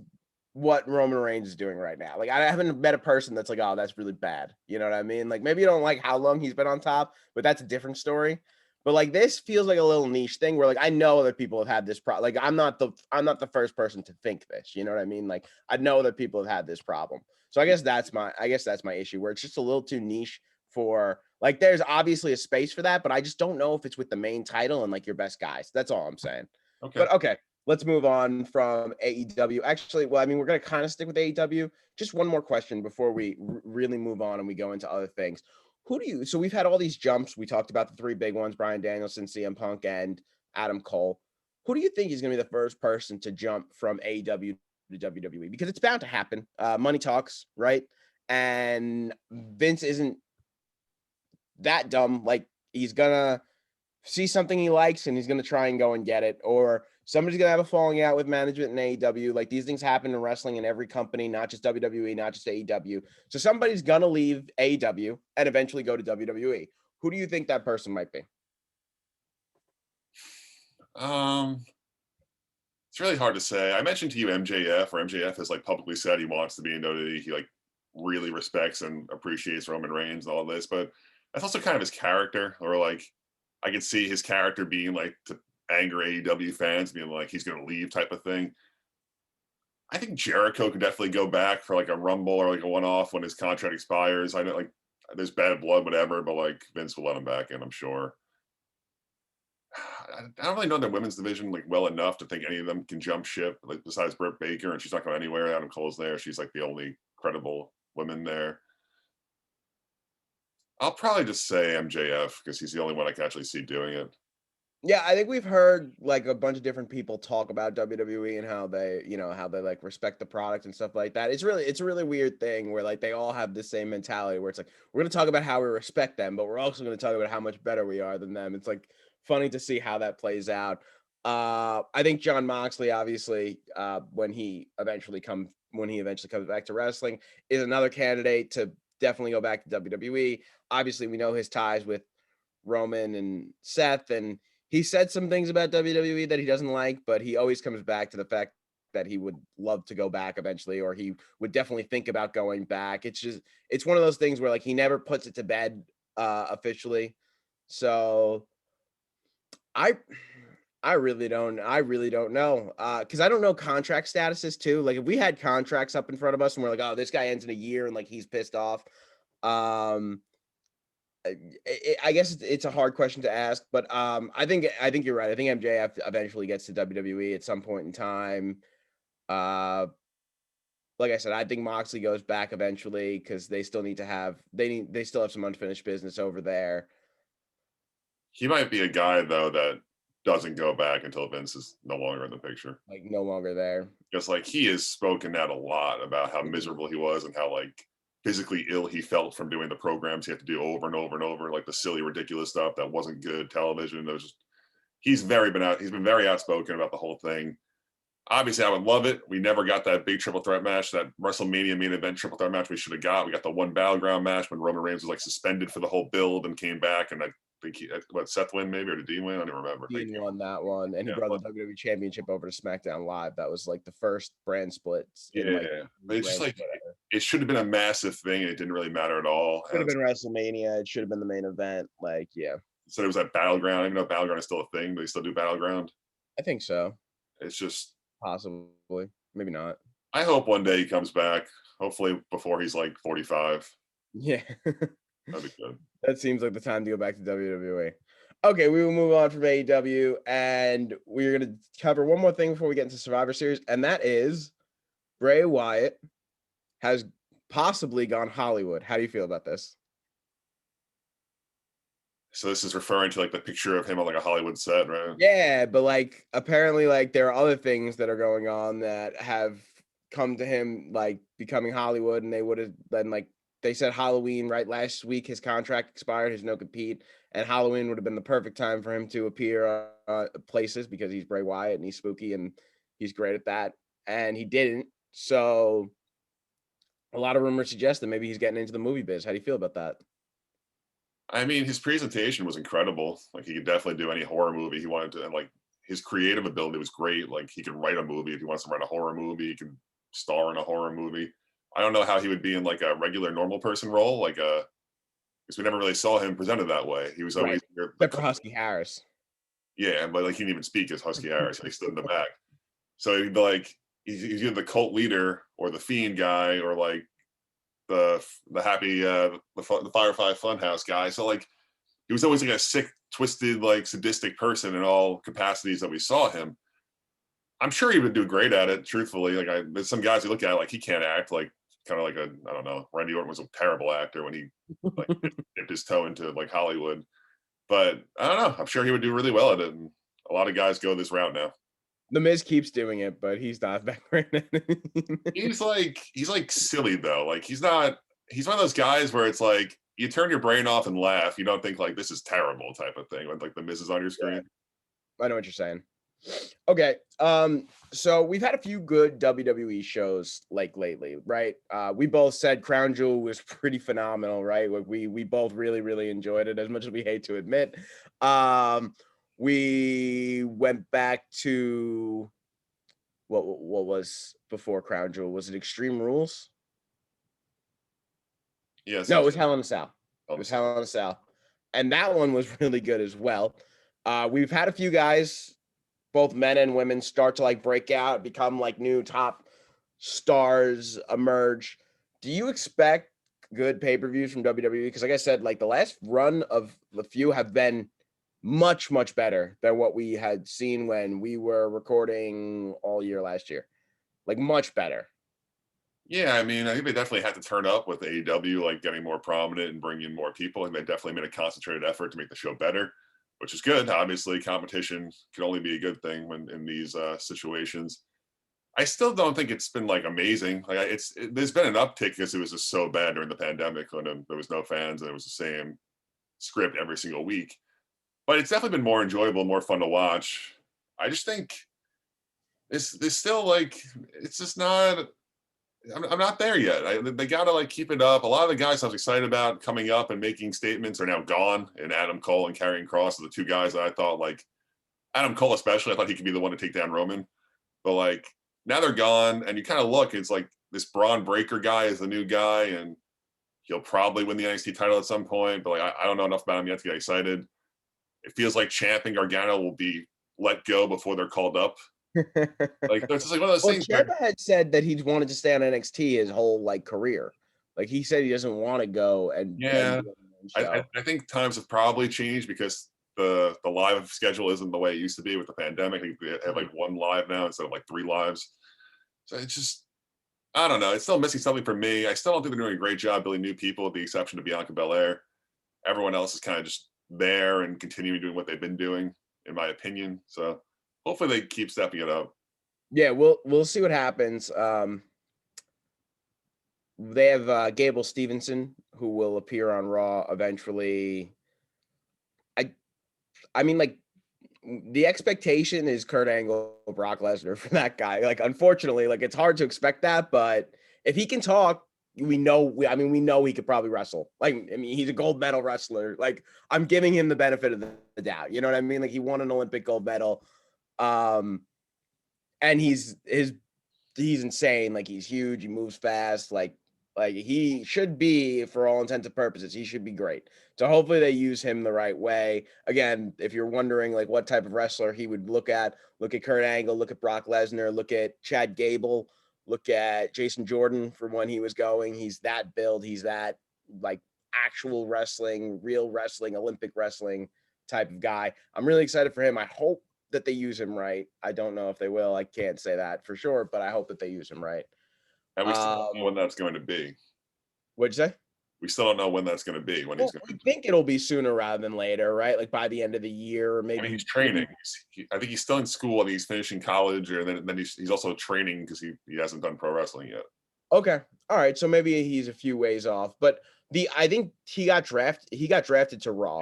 what Roman Reigns is doing right now. Like I haven't met a person that's like, oh, that's really bad. You know what I mean? Like maybe you don't like how long he's been on top, but that's a different story. But like this feels like a little niche thing where like I know that people have had this problem. Like I'm not the first person to think this. You know what I mean? Like I know that people have had this problem. So I guess that's my issue where it's just a little too niche for like there's obviously a space for that, but I just don't know if it's with the main title and like your best guys. That's all I'm saying. Okay. But okay, let's move on from AEW. Actually, well, I mean, we're going to kind of stick with AEW. Just one more question before we really move on and we go into other things. So we've had all these jumps. We talked about the three big ones, Bryan Danielson, CM Punk, and Adam Cole. Who do you think is going to be the first person to jump from AEW to WWE? Because it's bound to happen. Money talks, right? And Vince isn't that dumb. Like he's gonna see something he likes and he's gonna try and go and get it, or somebody's gonna have a falling out with management in AEW. Like these things happen in wrestling in every company, not just WWE, not just AEW. So somebody's gonna leave AEW and eventually go to WWE. Who do you think that person might be? Um, it's really hard to say. I mentioned to you MJF, or MJF has like publicly said he wants to be in WWE. He like really respects and appreciates Roman Reigns and all this, but that's also kind of his character. Or like I could see his character being like to anger AEW fans, being like he's going to leave type of thing. I think Jericho could definitely go back for like a Rumble or like a one-off when his contract expires. I know like there's bad blood, whatever, but like Vince will let him back in, I'm sure. I don't really know their women's division like well enough to think any of them can jump ship. Like besides Britt Baker, and she's not going anywhere. Adam Cole's there. She's like the only credible woman there. I'll probably just say MJF because he's the only one I can actually see doing it. Yeah, I think we've heard like a bunch of different people talk about WWE and how they like respect the product and stuff like that. It's a really weird thing where like they all have the same mentality where it's like we're going to talk about how we respect them, but we're also going to talk about how much better we are than them. It's like funny to see how that plays out. I think John Moxley obviously when he eventually comes back to wrestling is another candidate to definitely go back to WWE. Obviously, we know his ties with Roman and Seth, and he said some things about WWE that he doesn't like, but he always comes back to the fact that he would love to go back eventually, or he would definitely think about going back. It's one of those things where like he never puts it to bed officially. So I I really don't know. Because I don't know contract statuses too. Like if we had contracts up in front of us and we're like, oh, this guy ends in a year and like he's pissed off. Um I guess it's a hard question to ask, but I think you're right. I think MJF eventually gets to WWE at some point in time. Uh, like I said, I think Moxley goes back eventually because they still have some unfinished business over there. He might be a guy though that doesn't go back until Vince is no longer in the picture. Like no longer there. Because like he has spoken out a lot about how miserable he was and how like physically ill he felt from doing the programs he had to do over and over and over, like the silly, ridiculous stuff that wasn't good television. It was just he's been very outspoken about the whole thing. Obviously, I would love it. We never got that big triple threat match, that WrestleMania main event triple threat match we should have got. We got the one battleground match when Roman Reigns was like suspended for the whole build and came back, and I think Seth win maybe, or did Dean win? I don't even remember. Dean won that one, and he Yeah, brought but the WWE Championship over to SmackDown Live. That was like the first brand splits in like yeah, but it's just brand like split ever. it should have been a massive thing. And it didn't really matter at all. Should And have been WrestleMania. It should have been the main event. Like, yeah, so it was at Battleground. I don't even know if Battleground is still a thing, but they still do Battleground. I think so. It's just Possibly, maybe not. I hope one day he comes back. Hopefully before he's like 45. Yeah. That'd be good. That seems like the time to go back to WWE. Okay, we will move on from AEW, and we're going to cover one more thing before we get into Survivor Series, and that is Bray Wyatt has possibly gone Hollywood. How do you feel about this? So this is referring to like the picture of him on like a Hollywood set, right? Yeah, but like apparently, like there are other things that are going on that have come to him, like becoming Hollywood, and they would have then like they said Halloween, right? Last week his contract expired, his no compete, and Halloween would have been the perfect time for him to appear places because he's Bray Wyatt and he's spooky and he's great at that. And he didn't. So a lot of rumors suggest that maybe he's getting into the movie biz. How do you feel about that? I mean, his presentation was incredible. Like he could definitely do any horror movie he wanted to, and like his creative ability was great. Like he could write a movie if he wants to write a horror movie. He could star in a horror movie. I don't know how he would be in like a regular normal person role, like a because we never really saw him presented that way. He was Right. always the Except for Husky Harris. yeah, but like he didn't even speak as Husky Harris. He stood in the back. So he'd be like he's either the cult leader or the fiend guy or like the happy the Firefly Funhouse guy. So like he was always like a sick, twisted, like sadistic person in all capacities that we saw him. I'm sure he would do great at it. Truthfully, like there's some guys who look at it like he can't act. Like kind of like a I don't know. Randy Orton was a terrible actor when he like dipped his toe into like Hollywood. But I don't know. I'm sure he would do really well at it. And a lot of guys go this route now. The Miz keeps doing it, but he's not back right now. He's like silly though. Like he's not. He's one of those guys where it's like you turn your brain off and laugh. You don't think like this is terrible type of thing when like the Miz is on your screen. I know what you're saying. Okay. So we've had a few good WWE shows like lately, right? We both said Crown Jewel was pretty phenomenal, right? Like we both really, really enjoyed it as much as we hate to admit. We went back to what was before Crown Jewel? Was it Extreme Rules? Yes, No, it was Hell in a Cell. It was honestly. Hell in a Cell. And that one was really good as well. We've had a few guys, both men and women, start to like break out, become like new top stars emerge. Do you expect good pay-per-views from WWE? Because like I said, like the last run of the few have been much, much better than what we had seen when we were recording all year last year. Like much better. Yeah, I mean, I think they definitely had to turn up with AEW, like getting more prominent and bring in more people, and they definitely made a concentrated effort to make the show better, which is good. Obviously, competition can only be a good thing when in these situations. I still don't think it's been like amazing. Like there's been an uptick because it was just so bad during the pandemic when there was no fans and it was the same script every single week. But it's definitely been more enjoyable, more fun to watch. I just think there's still like it's just not. I'm not there yet. They got to like keep it up. A lot of the guys I was excited about coming up and making statements are now gone. And Adam Cole and Karrion Kross are the two guys that I thought like Adam Cole especially. I thought he could be the one to take down Roman, but like now they're gone. And you kind of look, it's like this Braun Breaker guy is the new guy, and he'll probably win the NXT title at some point. But like I don't know enough about him yet to get excited. It feels like Champ and Gargano will be let go before they're called up. Like it's just like one of those Well, things where Ciampa had said that he's wanted to stay on NXT his whole like career. Like he said he doesn't want to go and yeah, do a show. I think times have probably changed because the live schedule isn't the way it used to be with the pandemic. They have like one live now instead of like three lives. So it's just I don't know. It's still missing something for me. I still don't think they're doing a great job building new people, with the exception of Bianca Belair. Everyone else is kind of just there and continuing doing what they've been doing, in my opinion. So hopefully they keep stepping it up. Yeah, we'll see what happens. They have Gable Stevenson who will appear on Raw eventually. I I mean like the expectation is Kurt Angle, Brock Lesnar for that guy. Like unfortunately, like it's hard to expect that, but if he can talk, we know he could probably wrestle. Like I mean, he's a gold medal wrestler. Like I'm giving him the benefit of the doubt. You know what I mean? Like he won an Olympic gold medal. Um and he's insane. Like he's huge. He moves fast. Like he should be, for all intents and purposes, he should be great. So hopefully they use him the right way. Again, if you're wondering like what type of wrestler he would look at Kurt Angle, look at Brock Lesnar, look at Chad Gable, look at Jason Jordan for when he was going. He's that build. He's that like actual wrestling, real wrestling, Olympic wrestling type of guy. I'm really excited for him. I hope that they use him right. I don't know if they will. I can't say that for sure, but I hope that they use him right. And we still don't know when that's going to be. What'd you say? We still don't know when that's going to be. When he's Well, going we to. think it'll be sooner rather than later, right? Like by the end of the year, or I mean, maybe he's training. I think he's still in school and he's finishing college, or then he's also training because he hasn't done pro wrestling yet. Okay. All right. So maybe he's a few ways off, but I think he got drafted to Raw.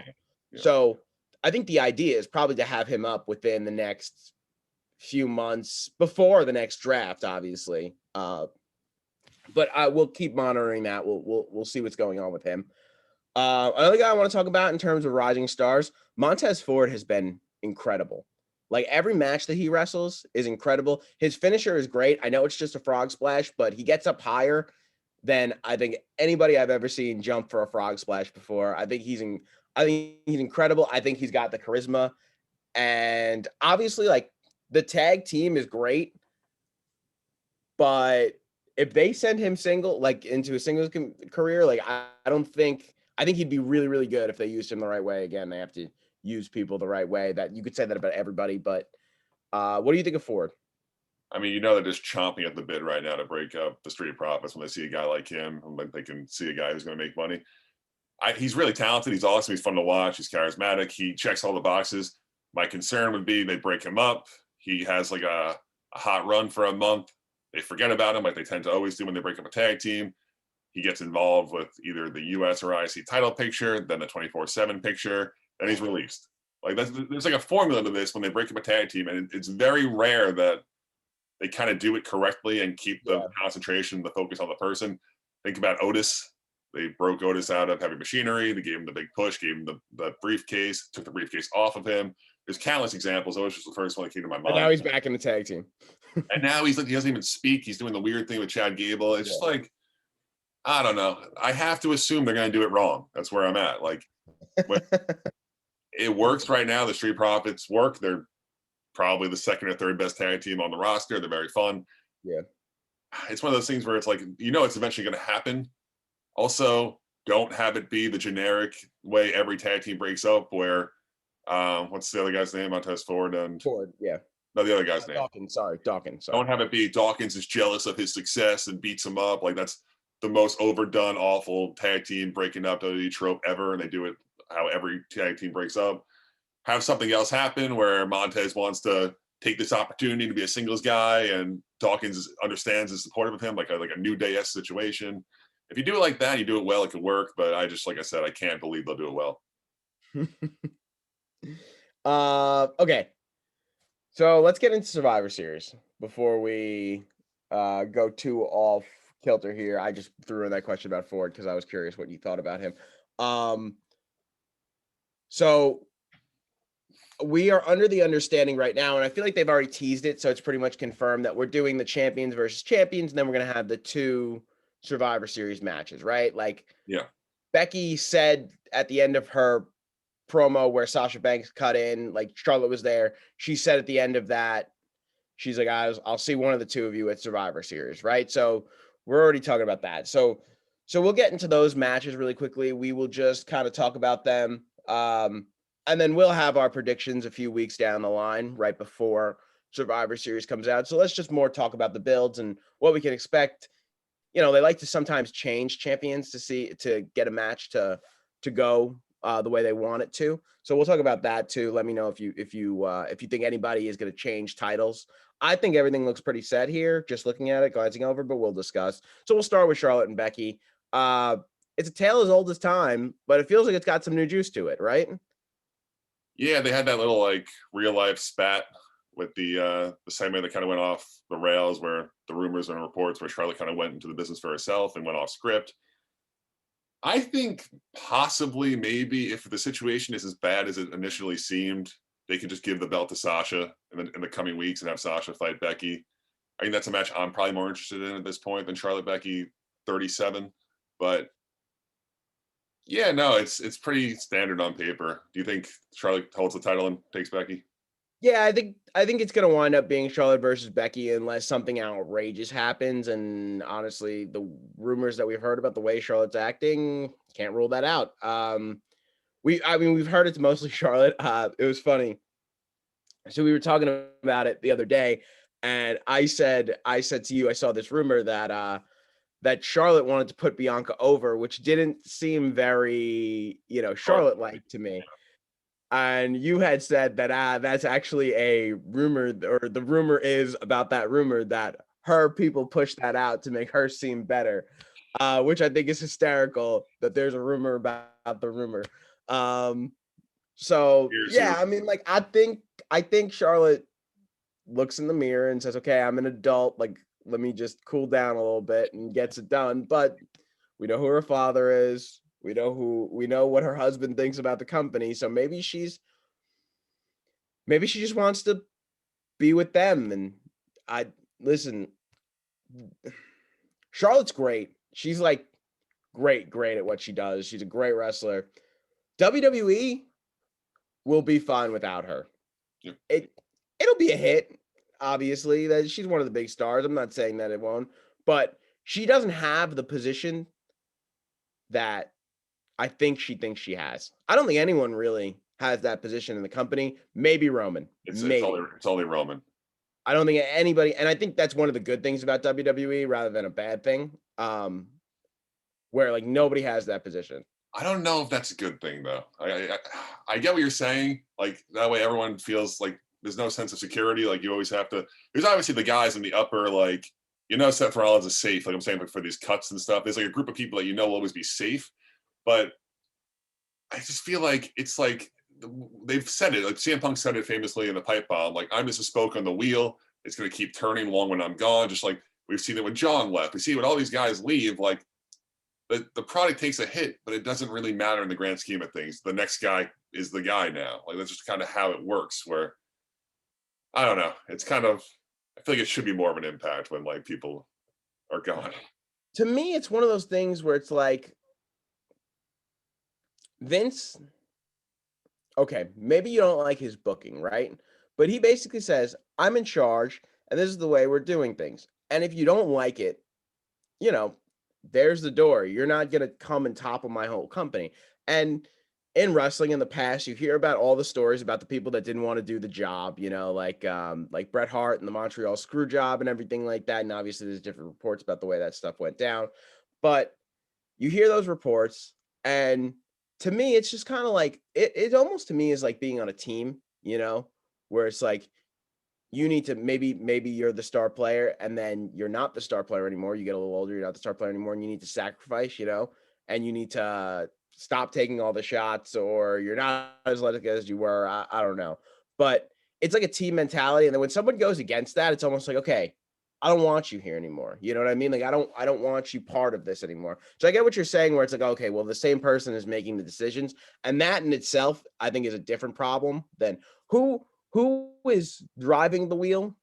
Yeah. So I think the idea is probably to have him up within the next few months before the next draft, obviously. But I will keep monitoring that. We'll see what's going on with him. Another guy I want to talk about in terms of rising stars, Montez Ford has been incredible. Like every match that he wrestles is incredible. His finisher is great. I know it's just a frog splash, but he gets up higher than I think anybody I've ever seen jump for a frog splash before. I think he's incredible. I think he's got the charisma. And obviously, like the tag team is great, but if they send him single, like into a singles career, like I don't think I think he'd be really, really good if they used him the right way. Again, they have to use people the right way. That you could say that about everybody, but what do you think of Ford? I mean, you know, they're just chomping at the bit right now to break up the Street Profits when they see a guy like him, and like they can see a guy who's going to make money. He's really talented. He's awesome. He's fun to watch. He's charismatic. He checks all the boxes. My concern would be they break him up. He has like a hot run for a month. They forget about him like they tend to always do when they break up a tag team. He gets involved with either the US or IC title picture, then the 24/7 picture, then he's released. Like there's like a formula to this when they break up a tag team, and it's very rare that they kind of do it correctly and keep the Yeah. concentration, the focus on the person. Think about Otis. They broke Otis out of heavy machinery. They gave him the big push, gave him the briefcase, took the briefcase off of him. There's countless examples. Otis was the first one that came to my And mind. now he's back in the tag team. And now he's like, he doesn't even speak. He's doing the weird thing with Chad Gable. It's just like, I don't know. I have to assume they're going to do it wrong. That's where I'm at. Like, when it works right now, the Street Profits work. They're probably the second or third best tag team on the roster. They're very fun. Yeah. It's one of those things where it's like, you know, it's eventually going to happen. Also, don't have it be the generic way every tag team breaks up where, what's the other guy's name? Montez Ford and Ford, yeah. no, the other guy's name. Dawkins. Sorry. Don't have it be Dawkins is jealous of his success and beats him up. Like that's the most overdone, awful tag team breaking up WWE trope ever. And they do it how every tag team breaks up. Have something else happen where Montez wants to take this opportunity to be a singles guy and Dawkins understands and supportive of him, like a New Day-esque situation. If you do it like that, you do it well, it could work. But I just, like I said, I can't believe they'll do it well. Okay. So let's get into Survivor Series before we go too off kilter here. I just threw in that question about Ford because I was curious what you thought about him. So we are under the understanding right now, and I feel like they've already teased it, so it's pretty much confirmed that we're doing the champions versus champions, and then we're going to have the two Survivor Series matches, right? Like, Yeah. Becky said at the end of her promo where Sasha Banks cut in, like Charlotte was there. She said at the end of that, she's like, I'll see one of the two of you at Survivor Series, right? So we're already talking about that. So we'll get into those matches really quickly. We will just kind of talk about them. And then we'll have our predictions a few weeks down the line, right before Survivor Series comes out. So let's just more talk about the builds and what we can expect. You know, they like to sometimes change champions to get a match to go the way they want it to. So we'll talk about that too. Let me know if you think anybody is going to change titles. I think everything looks pretty set here, just looking at it, glancing over, but we'll discuss. So we'll start with Charlotte and Becky. It's a tale as old as time, but it feels like it's got some new juice to it, right? Yeah, they had that little like real life spat with the segment that kind of went off the rails where the rumors and reports where Charlotte kind of went into the business for herself and went off script. I think possibly maybe if the situation is as bad as it initially seemed, they could just give the belt to Sasha in the coming weeks and have Sasha fight Becky. I think that's a match I'm probably more interested in at this point than Charlotte Becky 37. But yeah, no, it's pretty standard on paper. Do you think Charlotte holds the title and takes Becky? Yeah, I think it's gonna wind up being Charlotte versus Becky unless something outrageous happens. And honestly, the rumors that we've heard about the way Charlotte's acting can't rule that out. We've heard it's mostly Charlotte. It was funny. So we were talking about it the other day, and I said to you, I saw this rumor that Charlotte wanted to put Bianca over, which didn't seem very, Charlotte like to me. And you had said that that's actually a rumor, or the rumor is about that rumor that her people push that out to make her seem better, which I think is hysterical that there's a rumor about the rumor. So yeah, I mean, like I think Charlotte looks in the mirror and says, "Okay, I'm an adult. Like, let me just cool down a little bit," and gets it done. But we know who her father is. We know what her husband thinks about the company. So maybe she just wants to be with them. And I listen, Charlotte's great. She's like great at what she does. She's a great wrestler. WWE will be fine without her. Yep. It'll be a hit, obviously. That she's one of the big stars. I'm not saying that it won't, but she doesn't have the position that I think she thinks she has. I don't think anyone really has that position in the company. Maybe Roman. It's Maybe. only Roman. I don't think anybody, and I think that's one of the good things about WWE rather than a bad thing. Where like nobody has that position. I don't know if that's a good thing though. I get what you're saying. Like that way, everyone feels like there's no sense of security. Like you always have to. There's obviously the guys in the upper, like Seth Rollins is safe. Like I'm saying, like for these cuts and stuff, there's like a group of people that will always be safe. But I just feel like it's like they've said it. Like CM Punk said it famously in the pipe bomb. Like I'm just a spoke on the wheel. It's going to keep turning long when I'm gone. Just like we've seen it when John left. We see when all these guys leave. Like the product takes a hit, but it doesn't really matter in the grand scheme of things. The next guy is the guy now. Like that's just kind of how it works. Where I don't know. It's kind of I feel like it should be more of an impact when like people are gone. To me, it's one of those things where it's like Vince. Okay, maybe you don't like his booking, right? But he basically says, "I'm in charge, and this is the way we're doing things. And if you don't like it, you know, there's the door. You're not gonna come and topple my whole company." And in wrestling in the past, you hear about all the stories about the people that didn't want to do the job, like Bret Hart and the Montreal screw job and everything like that. And obviously there's different reports about the way that stuff went down. But you hear those reports, and to me, it's just kind of like it almost to me is like being on a team, where it's like you need to maybe you're the star player and then you're not the star player anymore. You get a little older, you're not the star player anymore, and you need to sacrifice, and you need to stop taking all the shots, or you're not as athletic as you were. I don't know. But it's like a team mentality. And then when someone goes against that, it's almost like, okay, I don't want you here anymore. You know what I mean? Like I don't want you part of this anymore. So I get what you're saying, where it's like, okay, well, the same person is making the decisions. And that in itself, I think is a different problem than who is driving the wheel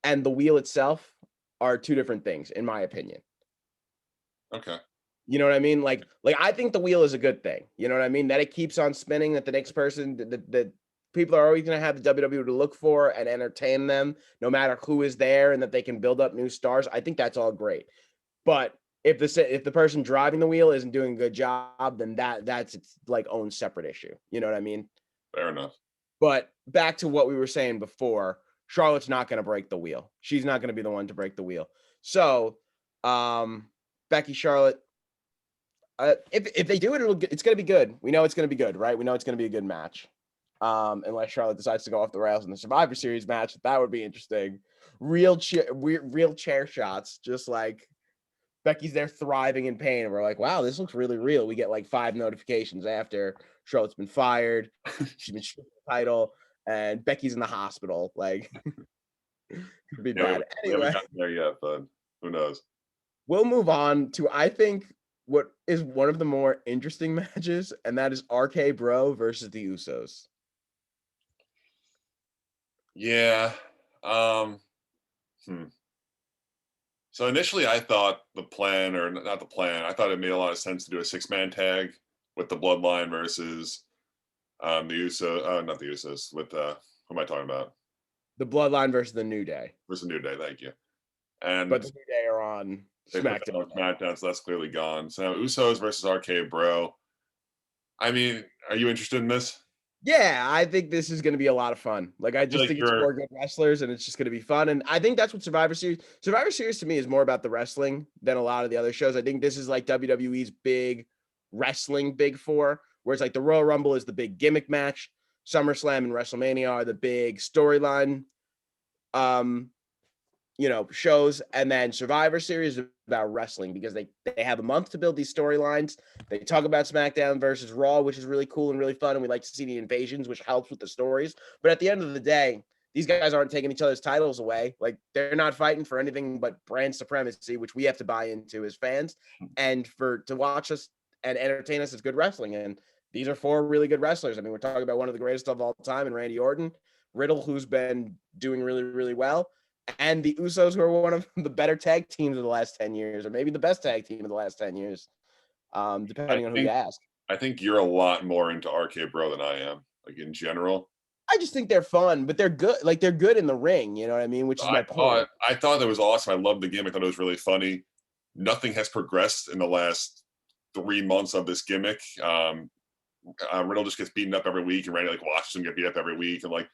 and the wheel itself are two different things, in my opinion. Okay. You know what I mean? Like I think the wheel is a good thing. You know what I mean? That it keeps on spinning, that the next person, that people are always going to have the WWE to look for and entertain them, no matter who is there, and that they can build up new stars. I think that's all great. But if the person driving the wheel isn't doing a good job, then that's its like own separate issue. You know what I mean? Fair enough. But back to what we were saying before, Charlotte's not going to break the wheel. She's not going to be the one to break the wheel. So, Becky, Charlotte, if they do it, it's going to be good. We know it's going to be good, right? We know it's going to be a good match. Unless Charlotte decides to go off the rails in the Survivor Series match, that would be interesting. Real chair shots, just like Becky's there thriving in pain, and we're like, wow, this looks really real. We get like 5 notifications after Charlotte's been fired, she's been stripped the title, and Becky's in the hospital. Like, could be bad. We Anyway, haven't gotten there yet, but who knows? we'll move on to, I think, what is one of the more interesting matches, and that is RK Bro versus the Usos. Yeah. Um, So initially, I thought the plan, or not the plan, I thought it made a lot of sense to do a 6-man tag with the Bloodline versus the Usos, not the Usos, with who am I talking about? The Bloodline versus the New Day. Versus New Day, thank you. And But the New Day are on they put that on SmackDown. SmackDown, so that's clearly gone. So Usos versus RK Bro. I mean, are you interested in this? Yeah, I think this is going to be a lot of fun. Like, I just like think it's 4 good wrestlers, and it's just going to be fun. And I think that's what Survivor Series to me is more about the wrestling than a lot of the other shows. I think this is like WWE's big wrestling big 4, where it's like the Royal Rumble is the big gimmick match, SummerSlam and WrestleMania are the big storyline shows, and then Survivor Series is about wrestling because they have a month to build these storylines. They talk about SmackDown versus Raw, which is really cool and really fun, and we like to see the invasions, which helps with the stories. But at the end of the day, these guys aren't taking each other's titles away. Like, they're not fighting for anything but brand supremacy, which we have to buy into as fans, and to watch us and entertain us as good wrestling. And these are four really good wrestlers. I mean, we're talking about one of the greatest of all time in Randy Orton, Riddle, who's been doing really, really well, and the Usos, who are one of the better tag teams of the last 10 years, or maybe the best tag team of the last 10 years, I depending on who you think ask. I think you're a lot more into RK Bro than I am, like in general. I just think they're fun, but they're good. Like, they're good in the ring, you know what I mean? Which is my point. I thought that was awesome. I loved the gimmick. I thought it was really funny. Nothing has progressed in the last 3 months of this gimmick. Riddle just gets beaten up every week, and Randy like watches him get beat up every week. And like,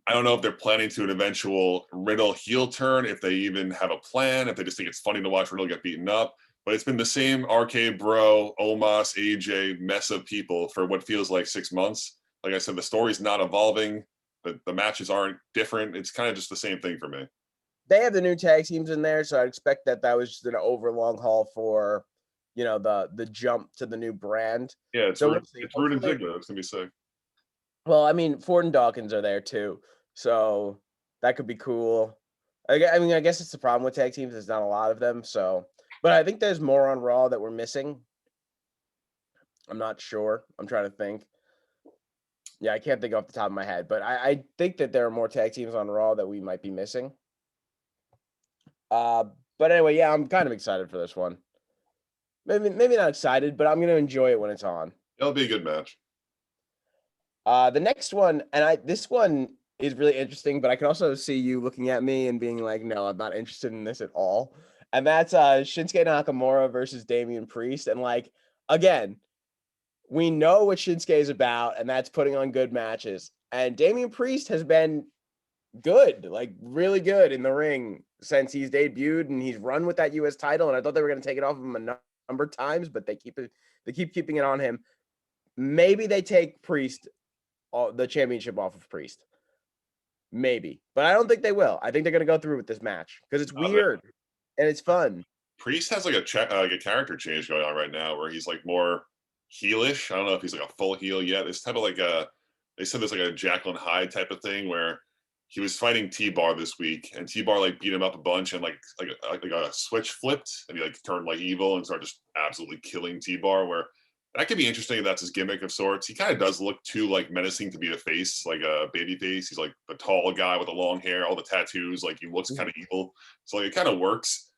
I don't know if they're planning to an eventual Riddle heel turn, if they even have a plan, if they just think it's funny to watch Riddle get beaten up. But it's been the same RK Bro, Omos, AJ mess of people for what feels like 6 months. Like I said, the story's not evolving. The matches aren't different. It's kind of just the same thing for me. They have the new tag teams in there, so I'd expect that was just an over long haul for, the jump to the new brand. Yeah, it's So rude. we'll see. It's rude and Hopefully, Ziggler. It's gonna be sick. well, I mean, Ford and Dawkins are there too, so that could be cool. I mean, I guess it's the problem with tag teams. There's not a lot of them, so. But I think there's more on Raw that we're missing. I'm not sure. I'm trying to think. Yeah, I can't think off the top of my head, but I think that there are more tag teams on Raw that we might be missing. Uh, but anyway, yeah, I'm kind of excited for this one. Maybe not excited, but I'm gonna enjoy it when it's on. It'll be a good match. The next one, this one is really interesting, but I can also see you looking at me and being like, "No, I'm not interested in this at all." And that's Shinsuke Nakamura versus Damian Priest. And like, again, we know what Shinsuke is about, and that's putting on good matches. And Damian Priest has been good, like really good in the ring since he's debuted, and he's run with that US title. And I thought they were going to take it off him a number of times, but they keep keeping it on him. Maybe they take Priest the championship off of Priest. Maybe, but I don't think they will. I think they're going to go through with this match because it's weird and it's fun. Priest has like a character change going on right now where he's like more heelish. I don't know if he's like a full heel yet. It's type of like they said there's like a Jacqueline Hyde type of thing where he was fighting T-Bar this week, and T-Bar like beat him up a bunch, and like a switch flipped, and he like turned like evil and started just absolutely killing T-Bar. Where that could be interesting if that's his gimmick of sorts. He kind of does look too like menacing to be a face, like a baby face. He's like the tall guy with the long hair, all the tattoos. Like he looks kind of evil, so like it kind of works.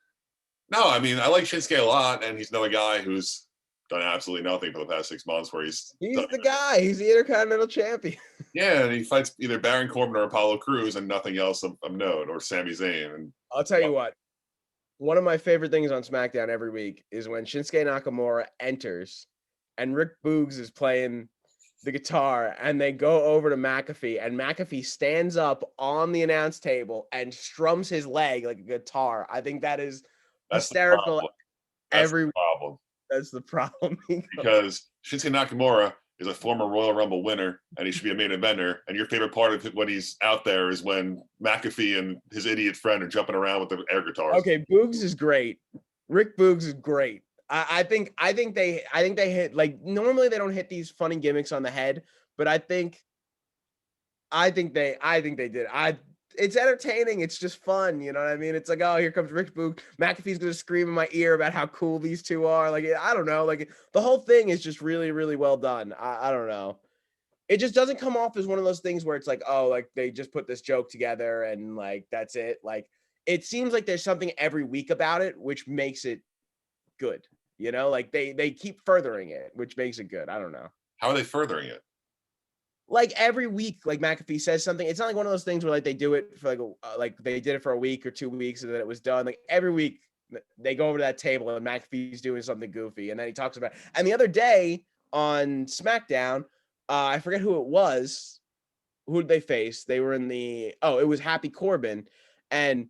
No, I mean I like Shinsuke a lot, and he's another guy who's done absolutely nothing for the past 6 months. Where he's the guy. He's the Intercontinental Champion. Yeah, and he fights either Baron Corbin or Apollo Crews and nothing else of note, or Sami Zayn. And I'll tell you what. One of my favorite things on SmackDown every week is when Shinsuke Nakamura enters and Rick Boogs is playing the guitar, and they go over to McAfee, and McAfee stands up on the announce table and strums his leg like a guitar. I think that is that's hysterical. the problem. That's the problem. Because Shinsuke Nakamura is a former Royal Rumble winner, and he should be a main eventer. And your favorite part of when he's out there is when McAfee and his idiot friend are jumping around with the air guitars. Okay, Boogs is great. Rick Boogs is great. I think they hit, like, normally they don't hit these funny gimmicks on the head, but I think they did. It's entertaining. It's just fun. You know what I mean? It's like, oh, here comes Rick Boog. McAfee's gonna scream in my ear about how cool these two are. Like, I don't know. Like, the whole thing is just really, really well done. I don't know. It just doesn't come off as one of those things where it's like, oh, like they just put this joke together and like that's it. Like, it seems like there's something every week about it, which makes it good. You know, like they keep furthering it, which makes it good. I don't know. How are they furthering it? Like every week, like McAfee says something. It's not like one of those things where like they do it for like they did it for a week or 2 weeks and then it was done. Like every week they go over to that table and McAfee's doing something goofy and then he talks about it. And the other day on SmackDown, I forget who it was. Who did they face? They were in it was Happy Corbin and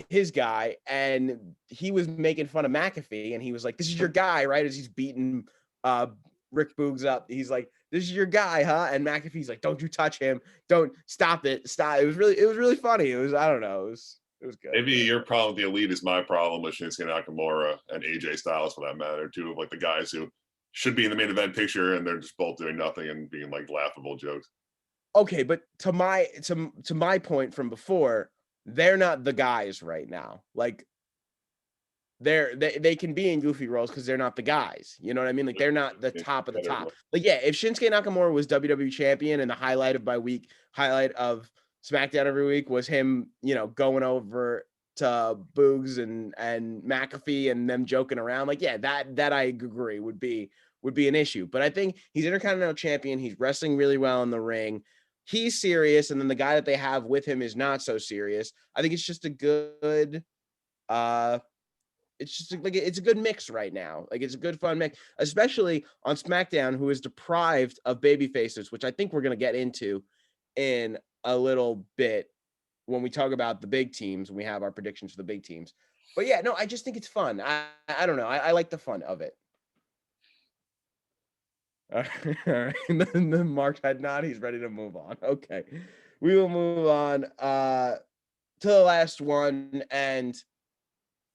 his guy, and he was making fun of McAfee and he was like, "This is your guy, right?" As he's beating Rick Boogs up. He's like, "This is your guy, huh?" And McAfee's like, "Don't you touch him. Don't stop it. Stop." It was really funny. It was, I don't know. It was good. Maybe your problem with the Elite is my problem with Shinsuke Nakamura and AJ Styles, for that matter, two of like the guys who should be in the main event picture, and they're just both doing nothing and being like laughable jokes. Okay, but to my point from before, they're not the guys right now. Like they can be in goofy roles because they're not the guys. You know what I mean? Like they're not the top of the top. Like yeah, if Shinsuke Nakamura was WWE champion and the highlight of SmackDown every week was him, going over to Boogs and McAfee and them joking around, like yeah, that I agree would be an issue. But I think he's Intercontinental champion. He's wrestling really well in the ring. He's serious, and then the guy that they have with him is not so serious. I think it's just a good it's just like it's a good mix right now. Like it's a good fun mix, especially on SmackDown, who is deprived of baby faces, which I think we're gonna get into in a little bit when we talk about the big teams and we have our predictions for the big teams. But yeah, no, I just think it's fun. I don't know. I like the fun of it. All right. All right. And then Mark had not. He's ready to move on. Okay. We will move on to the last one. And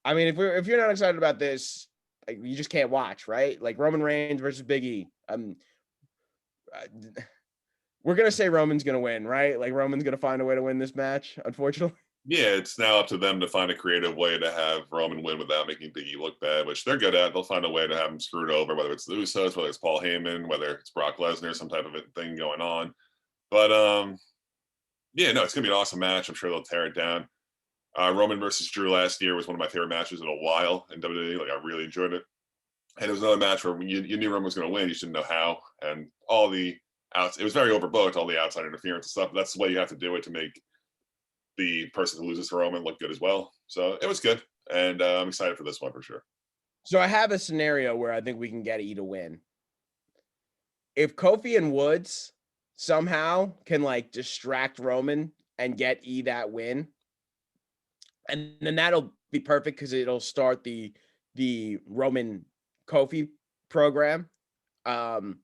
I mean, if you're not excited about this, like, you just can't watch, right? Like Roman Reigns versus Big E. We're gonna say Roman's gonna win, right? Like Roman's gonna find a way to win this match. Unfortunately, Yeah, it's now up to them to find a creative way to have Roman win without making Big E look bad, which they're good at. They'll find a way to have him screwed over, whether it's the Usos, whether it's Paul Heyman, whether it's Brock Lesnar, some type of thing going on. But yeah, no, it's gonna be an awesome match. I'm sure they'll tear it down. Roman versus Drew last year was one of my favorite matches in a while in WWE. Like I really enjoyed it, and it was another match where you knew Roman was going to win, you just didn't know how, and all the outs. It was very overbooked, all the outside interference and stuff. That's the way you have to do it to make the person who loses to Roman look good as well. So it was good, and I'm excited for this one for sure. so I have a scenario where I think we can get E to win. If Kofi and Woods somehow can like distract Roman and get E that win, and then that'll be perfect because it'll start the Roman Kofi program. Um,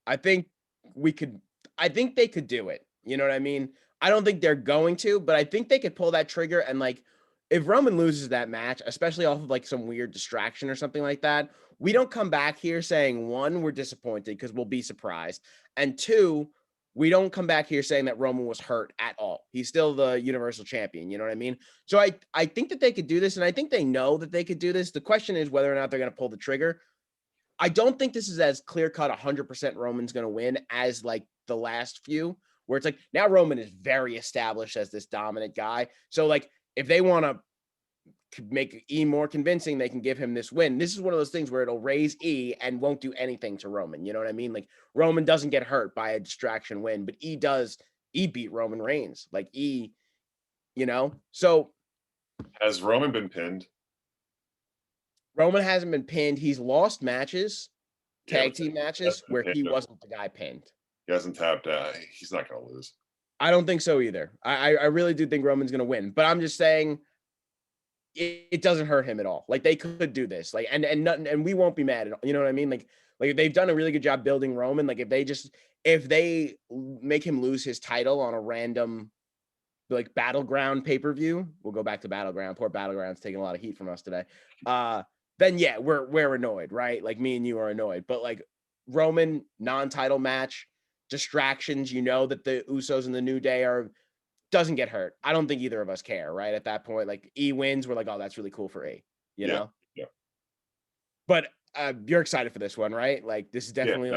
I think we could. I think they could do it. You know what I mean? I don't think they're going to, but I think they could pull that trigger and like, if Roman loses that match, especially off of like some weird distraction or something like that, we don't come back here saying one, we're disappointed because we'll be surprised, and two, we don't come back here saying that Roman was hurt at all. He's still the Universal Champion. You know what I mean? So I think that they could do this, and I think they know that they could do this. The question is whether or not they're going to pull the trigger. I don't think this is as clear cut 100% Roman's going to win as like the last few, where it's like now Roman is very established as this dominant guy. So like if they want to make E more convincing, they can give him this win. This is one of those things where it'll raise E and won't do anything to Roman. You know what I mean? Like Roman doesn't get hurt by a distraction win, but E does. E beat Roman Reigns. Like E, So Has Roman been pinned? Roman hasn't been pinned. He's lost matches, Yeah, tag team matches, where he pinned. wasn't the guy pinned. He hasn't tapped out. He's not going to lose. I don't think so either. I really do think Roman's going to win, but I'm just saying it doesn't hurt him at all. Like they could do this, like and nothing, and we won't be mad at all. You know what I mean? Like they've done a really good job building Roman. Like if they make him lose his title on a random like Battleground pay-per-view, we'll go back to Battleground. Poor Battleground's taking a lot of heat from us today. Then yeah, we're annoyed, right? Like me and you are annoyed. But like Roman non-title match, distractions, that the Usos and the New Day doesn't get hurt. I don't think either of us care, right? At that point, like E wins, we're like, oh, that's really cool for E, you know? Yeah. But you're excited for this one, right? Like this is definitely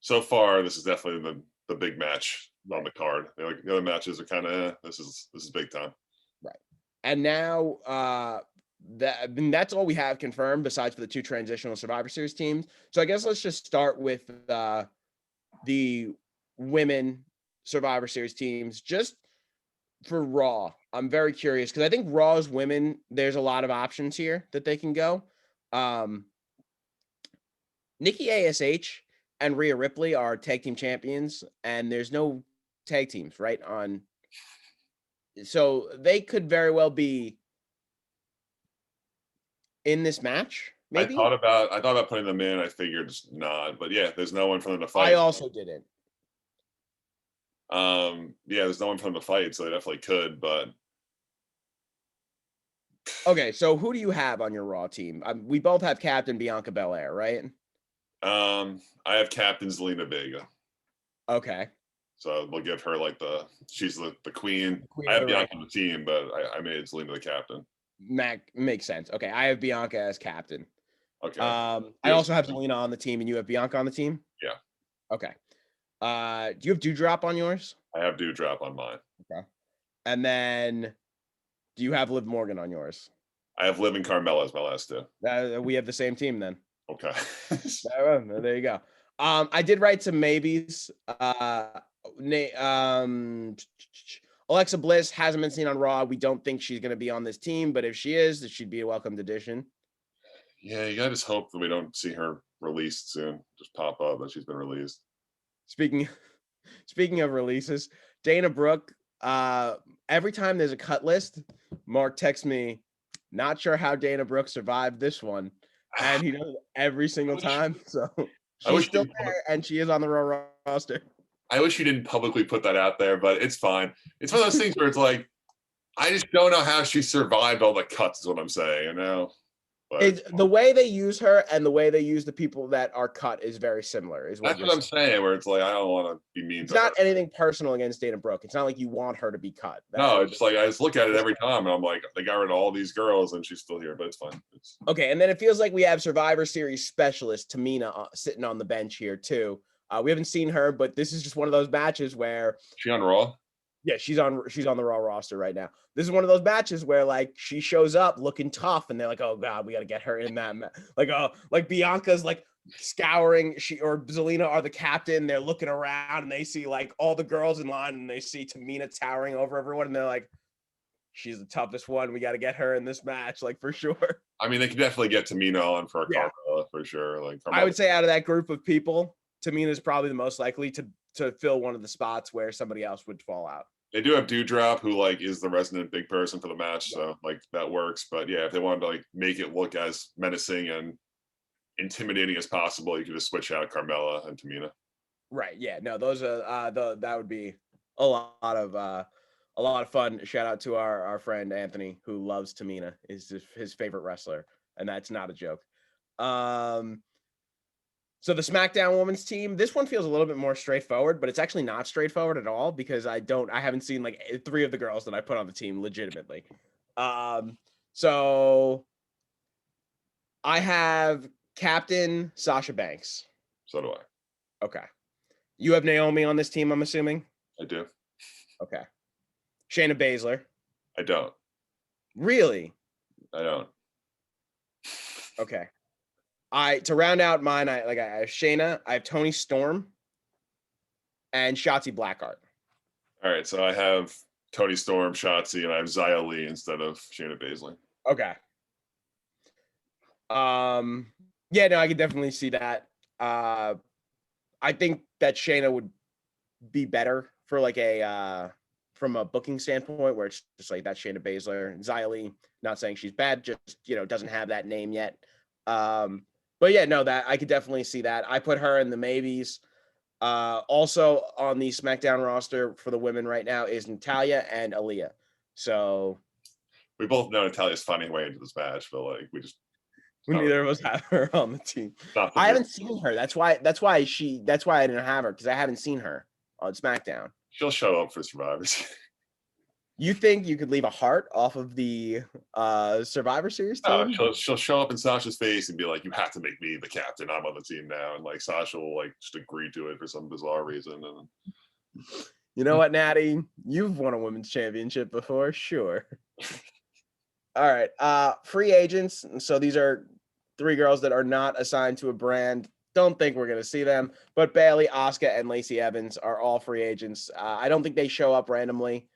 so far, this is definitely the big match on the card. Like the other matches are kind of this is big time. Right. And now that's all we have confirmed besides for the two transitional Survivor Series teams. So I guess let's just start with the women Survivor Series teams. Just for Raw, I'm very curious because I think Raw's women, there's a lot of options here that they can go. Nikki ASH and Rhea Ripley are tag team champions, and there's no tag teams, right? So they could very well be in this match. Maybe I thought about putting them in. I figured not, but yeah, there's no one for them to fight. I also didn't. Yeah, there's no one for them to fight, so they definitely could. But Okay, so who do you have on your Raw team? We both have Captain Bianca Belair, right? I have Captain Zelina Vega. Okay. So we'll give her like she's the queen. Queen I of have the Ring. Bianca on the team, but I made Zelina the captain. Mac makes sense. Okay, I have Bianca as captain. Okay. I also have Zelina on the team, and you have Bianca on the team? Yeah. Okay. Do you have Dewdrop on yours? I have Dewdrop on mine. Okay. And then do you have Liv Morgan on yours? I have Liv and Carmella as my last two. We have the same team then. Okay. There you go. I did write some maybes. Alexa Bliss hasn't been seen on Raw. We don't think she's going to be on this team, but if she is, she'd be a welcomed addition. Yeah, you gotta just hope that we don't see her released soon. Just pop up that she's been released. Speaking of releases, Dana Brooke. Every time there's a cut list, Mark texts me, "Not sure how Dana Brooke survived this one," and he does it every single time. So she's still there, and she is on the Raw roster. I wish you didn't publicly put that out there, but it's fine. It's one of those things where it's like, I just don't know how she survived all the cuts, is what I'm saying, you know? But The way they use her and the way they use the people that are cut is very similar. That's what I'm saying, where it's like, I don't want to be mean It's to her. not anything personal against Dana Brooke. It's not like you want her to be cut. No, it's just like, I just look at it every time and I'm like, they got rid of all these girls and she's still here, but it's fine. Okay, and then it feels like we have Survivor Series specialist Tamina sitting on the bench here too. We haven't seen her, but this is just one of those matches where she on Raw. Yeah, she's on the Raw roster right now. This is one of those matches where like she shows up looking tough, and they're like, "Oh God, we got to get her in that." Like Bianca's like scouring. She or Zelina are the captain. They're looking around and they see like all the girls in line, and they see Tamina towering over everyone, and they're like, "She's the toughest one. We got to get her in this match, like for sure." I mean, they could definitely get Tamina on for a Carmella for sure. Like I would say out of that group of people, Tamina is probably the most likely to fill one of the spots where somebody else would fall out. They do have Dewdrop, who like is the resident big person for the match, so like that works. But yeah, if they wanted to like make it look as menacing and intimidating as possible, you could just switch out Carmella and Tamina. Right. Yeah. No, those are that would be a lot of fun. Shout out to our friend Anthony, who loves Tamina, is his favorite wrestler, and that's not a joke. So the SmackDown Women's team, this one feels a little bit more straightforward, but it's actually not straightforward at all because I haven't seen like 3 of the girls that I put on the team legitimately. So I have Captain Sasha Banks. So do I. Okay. You have Naomi on this team, I'm assuming? I do. Okay. Shayna Baszler. I don't. Really? I don't. Okay. To round out mine, I have Shayna, I have Toni Storm, and Shotzi Blackheart. All right, so I have Toni Storm, Shotzi, and I have Xia Li instead of Shayna Baszler. Okay. Yeah, no, I could definitely see that. I think that Shayna would be better for like a from a booking standpoint, where it's just like that's Shayna Baszler. Xia Li, not saying she's bad, just doesn't have that name yet. But yeah, no, that I could definitely see that. I put her in the maybes. Also on the SmackDown roster for the women right now is Natalya and Aaliyah. So we both know Natalia's finding a way into this match, but like neither of us have her on the team. I haven't seen her. That's why I didn't have her, because I haven't seen her on SmackDown. She'll show up for Survivors. You think you could leave a heart off of the Survivor Series team? She'll show up in Sasha's face and be like, "You have to make me the captain. I'm on the team now." And like Sasha will like just agree to it for some bizarre reason. And you know what, Natty? You've won a women's championship before, sure. All right. Free agents. So these are 3 girls that are not assigned to a brand. Don't think we're going to see them. But Bayley, Asuka, and Lacey Evans are all free agents. I don't think they show up randomly.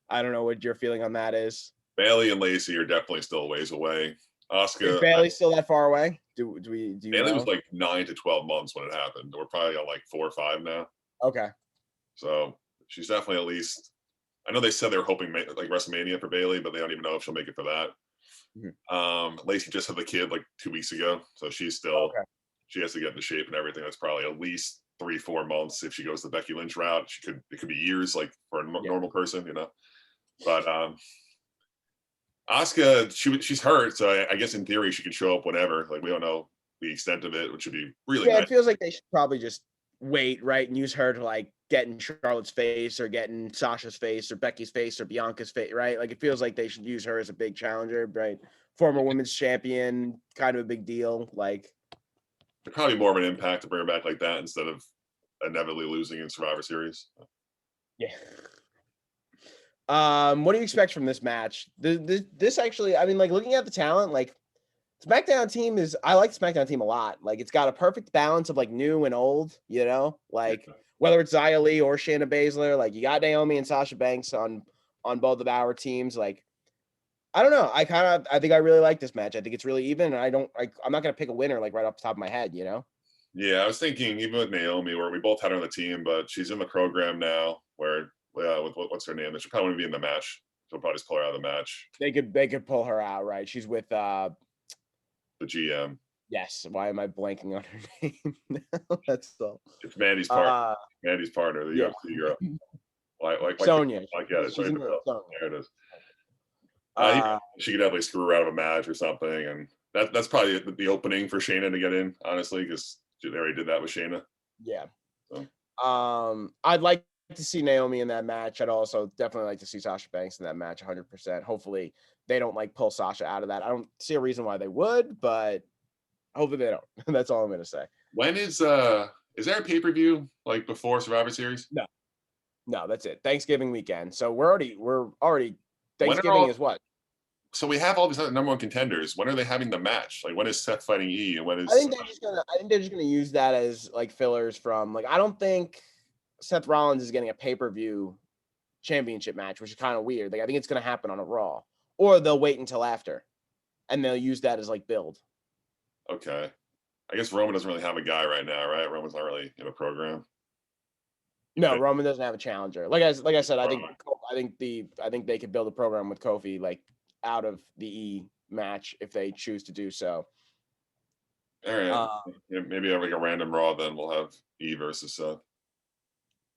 I don't know what your feeling on that is. Bayley and Lacey are definitely still a ways away. Asuka. Is Bayley still that far away? Do you Bayley know? was like 9 to 12 months when it happened. We're probably on like 4 or 5 now. Okay. So she's definitely at least. I know they said they were hoping like WrestleMania for Bayley, but they don't even know if she'll make it for that. Mm-hmm. Lacey just had the kid like 2 weeks ago, so she's still. Okay. She has to get into shape and everything. That's probably at least 3-4 months. If she goes the Becky Lynch route, it could be years, like for a normal person, But Asuka, she's hurt, so I guess in theory she could show up whenever. Like we don't know the extent of it, which would be really Yeah, nice. it feels like they should probably just wait, right, and use her to like get in Charlotte's face or get in Sasha's face or Becky's face or Bianca's face, right? Like it feels like they should use her as a big challenger, right? Former women's champion, kind of a big deal. Like, Probably more of an impact to bring her back like that instead of inevitably losing in Survivor Series. yeah. What do you expect from this match? This actually, I mean, like looking at the talent, like SmackDown team is I like the SmackDown team a lot. Like it's got a perfect balance of like new and old, you know? Like whether it's Xia Li or Shayna Baszler, like you got Naomi and Sasha Banks on both of our teams. Like I don't know. I think I really like this match. I think it's really even and I'm not gonna pick a winner like right off the top of my head, you know? Yeah, I was thinking even with Naomi, where we both had her on the team, but she's in the program now. Where with what's her name? She probably wouldn't be in the match. She'll probably just pull her out of the match. They could pull her out, right? She's with The GM. yes. Why am I blanking on her name now? That's all. It's Mandy's partner. Mandy's partner, the Yeah. UFC girl. Like Sonya. I get it. She's in the Sonya. There it is. She could definitely screw her out of a match or something, and that's probably the opening for Shayna to get in, honestly, because they already did that with Shayna. Yeah. So. I'd like to see Naomi in that match. I'd also definitely like to see Sasha Banks in that match 100%. Hopefully they don't like pull Sasha out of that. I don't see a reason why they would, but hopefully they don't. That's all I'm going to say. When is there a pay-per-view like before Survivor Series? No, that's it. Thanksgiving weekend. So we're already Thanksgiving is what? So we have all these other number one contenders. When are they having the match? Like when is Seth fighting E and when is I think they're just gonna use that as like fillers from like I don't think Seth Rollins is getting a pay-per-view championship match, which is kind of weird. Like I think it's gonna happen on a Raw. Or they'll wait until after and they'll use that as like build. Okay. I guess Roman doesn't really have a guy right now, right? Roman's not really in a program. No, Roman doesn't have a challenger. Like I said, I think they could build a program with Kofi like out of the E match if they choose to do so. All right. Maybe have like a random Raw, then we'll have E versus Seth.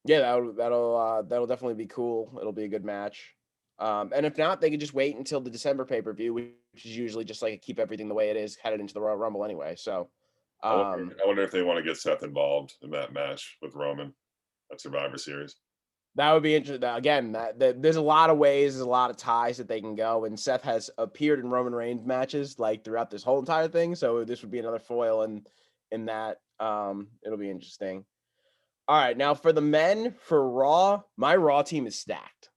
Yeah, that'll definitely be cool. It'll be a good match. And if not, they could just wait until the December pay-per-view, which is usually just like keep everything the way it is headed into the Royal Rumble anyway. So I wonder if they want to get Seth involved in that match with Roman at Survivor Series. That would be interesting. Again, there's a lot of ways, there's a lot of ties that they can go, and Seth has appeared in Roman Reigns matches like throughout this whole entire thing. So this would be another foil in that. It'll be interesting. All right, now for the men for Raw, my Raw team is stacked.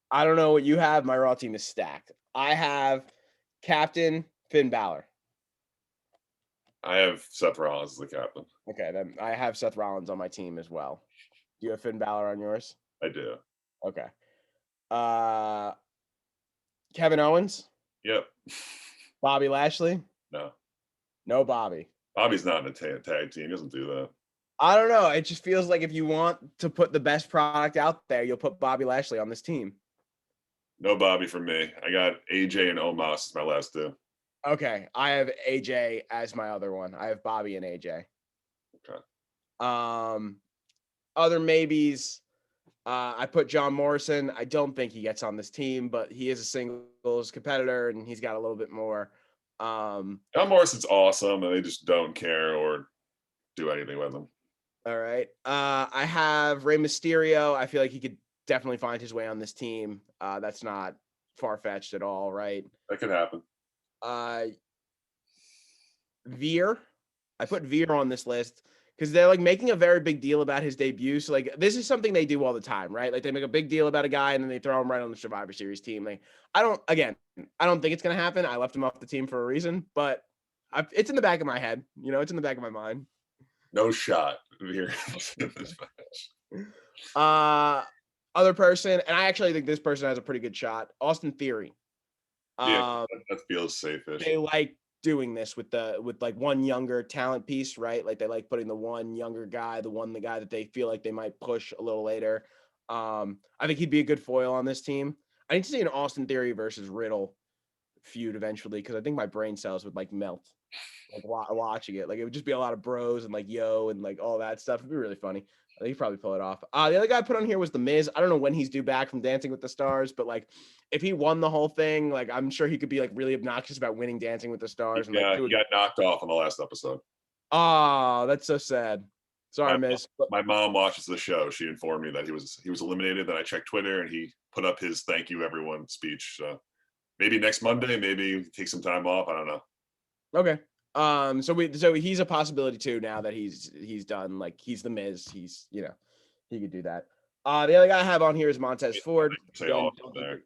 I don't know what you have. My Raw team is stacked. I have Captain Finn Balor. I have Seth Rollins as the captain. Okay, then I have Seth Rollins on my team as well. Do you have Finn Balor on yours? I do. Okay. Kevin Owens? Yep. Bobby Lashley? No. No Bobby. Bobby's not in a tag team. He doesn't do that. I don't know. It just feels like if you want to put the best product out there, you'll put Bobby Lashley on this team. No Bobby for me. I got AJ and Omos as my last two. Okay. I have AJ as my other one. I have Bobby and AJ. Okay. Other maybes. I put John Morrison. I don't think he gets on this team, but he is a singles competitor and he's got a little bit more. John Morrison's awesome, and they just don't care or do anything with him. All right. I have Rey Mysterio. I feel like he could definitely find his way on this team. That's not far-fetched at all, right? That could happen. Veer. I put Veer on this list because they're like making a very big deal about his debut. So like this is something they do all the time, right? Like they make a big deal about a guy and then they throw him right on the Survivor Series team. Like I don't think it's gonna happen. I left him off the team for a reason, but it's in the back of my head. You know, it's in the back of my mind. No shot Veer. Other person, and I actually think this person has a pretty good shot. Austin Theory. Yeah, that feels safe-ish. They like doing this with like one younger talent piece, right? Like they like putting the one younger guy, the guy that they feel like they might push a little later. I think he'd be a good foil on this team. I need to see an Austin Theory versus Riddle feud eventually because I think my brain cells would like melt like watching it. Like it would just be a lot of bros and like yo and like all that stuff. It'd be really funny. I think he'd probably pull it off. The other guy I put on here was The Miz. I don't know when he's due back from Dancing with the Stars, but like if he won the whole thing, like I'm sure he could be like really obnoxious about winning Dancing with the Stars and like He got knocked off on the last episode. Oh, that's so sad. Sorry, Miz. My mom watches the show. She informed me that he was eliminated. Then I checked Twitter and he put up his "Thank you, everyone" speech. So maybe next Monday, maybe take some time off. I don't know. Okay. So he's a possibility too now that he's done. Like he's The Miz. He's he could do that. The other guy I have on here is Montez Ford. Say Again, awesome there.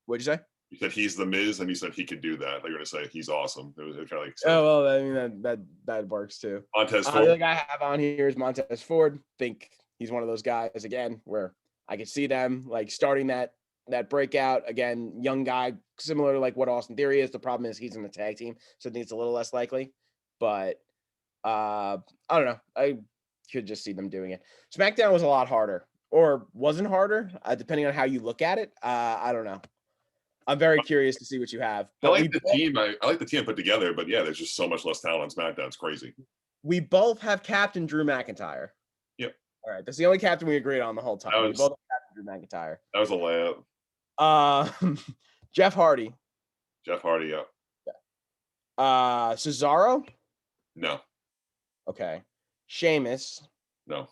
What'd you say? You said he's The Miz, and you said he could do that. They're going to say he's awesome. It was kind of like. Oh well, I mean that works too. Montez Ford. The other guy I have on here is Montez Ford. Think he's one of those guys again where I could see them like starting that breakout again. Young guy, similar to like what Austin Theory is. The problem is he's in the tag team, so I think it's a little less likely. But I don't know. I could just see them doing it. SmackDown was a lot harder, or wasn't harder, depending on how you look at it. I don't know. I'm very curious to see what you have. But I like the team. I like the team put together, but yeah, there's just so much less talent on SmackDown. It's crazy. We both have Captain Drew McIntyre. Yep. All right, that's the only captain we agreed on the whole time. We both have Captain Drew McIntyre. That was a layup. Jeff Hardy. Jeff Hardy, yeah. Cesaro. No. Okay. Sheamus. No.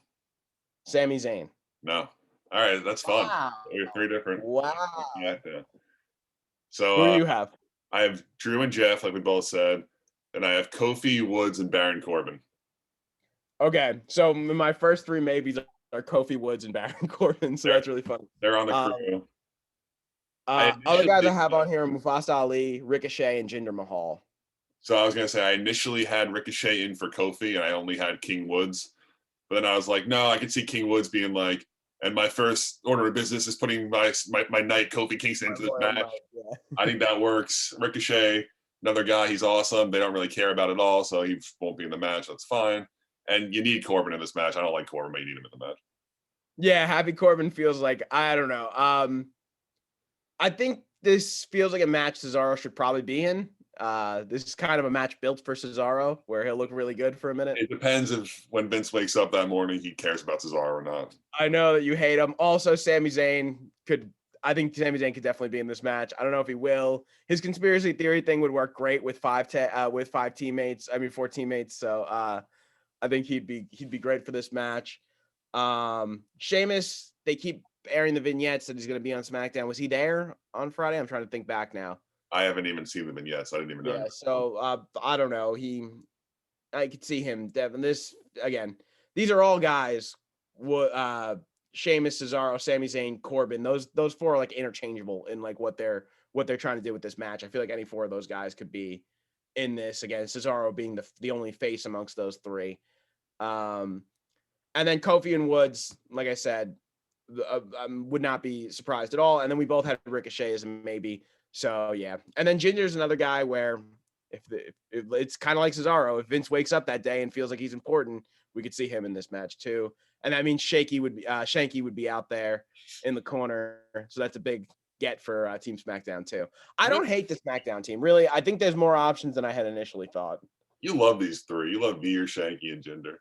Sami Zayn. No. All right, that's fun. Wow. We're 3 different. Wow. Yeah. So who do you have? I have Drew and Jeff, like we both said, and I have Kofi, Woods, and Baron Corbin. Okay, so my first 3 maybes are Kofi, Woods, and Baron Corbin. So that's really funny. They're on the crew. Other guys I have on here are Mustafa Ali, Ricochet, and Jinder Mahal. So I was gonna say I initially had Ricochet in for Kofi, and I only had King Woods. But then I was like, no, I could see King Woods being like, and my first order of business is putting my knight Kofi Kingston into this match. Yeah. I think that works. Ricochet, another guy, he's awesome. They don't really care about it all, so he won't be in the match. That's fine. And you need Corbin in this match. I don't like Corbin, but you need him in the match. Yeah, having Corbin feels like, I don't know. I think this feels like a match Cesaro should probably be in. This is kind of a match built for Cesaro where he'll look really good for a minute. It depends if when Vince wakes up that morning, he cares about Cesaro or not. I know that you hate him. Also, Sami Zayn I think Sami Zayn could definitely be in this match. I don't know if he will. His conspiracy theory thing would work great with 4 teammates. So I think he'd be great for this match. Sheamus, they keep airing the vignettes that he's going to be on SmackDown. Was he there on Friday? I'm trying to think back now. I haven't even seen the vignettes. I didn't even know. Yeah, so I don't know. I could see him. Devin, this again. These are all guys. Sheamus, Cesaro, Sami Zayn, Corbin. Those 4 are like interchangeable in like what they're trying to do with this match. I feel like any 4 of those guys could be in this. Again, Cesaro being the only face amongst those 3. And then Kofi and Woods, like I said, would not be surprised at all. And then we both had Ricochet as a maybe. So yeah, and then Jinder's another guy where if it's kind of like Cesaro, if Vince wakes up that day and feels like he's important, we could see him in this match too. And I mean, Shanky would be out there in the corner, so that's a big get for Team SmackDown too. I don't hate the SmackDown team, really. I think there's more options than I had initially thought. You love these 3. You love Veer, Shanky, and Jinder.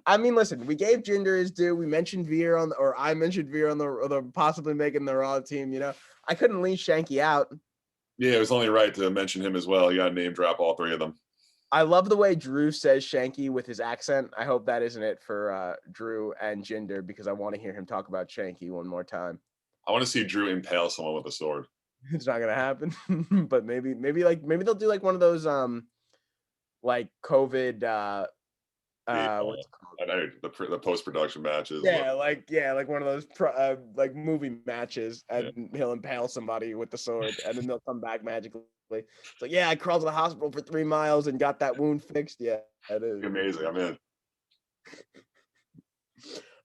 I mean, listen, we gave Jinder his due. We mentioned Veer I mentioned Veer on the possibly making the Raw team. I couldn't leave Shanky out. Yeah, it was only right to mention him as well. You got to name drop all 3 of them. I love the way Drew says Shanky with his accent. I hope that isn't it for Drew and Jinder because I want to hear him talk about Shanky one more time. I want to see Drew impale someone with a sword. It's not gonna happen, but maybe they'll do like one of those like COVID what's it called? I know the post-production matches. Yeah, like one of those like movie matches, and he'll impale somebody with the sword, and then they'll come back magically. It's like, yeah, I crawled to the hospital for 3 miles and got that wound fixed. Yeah, that is amazing. I'm in.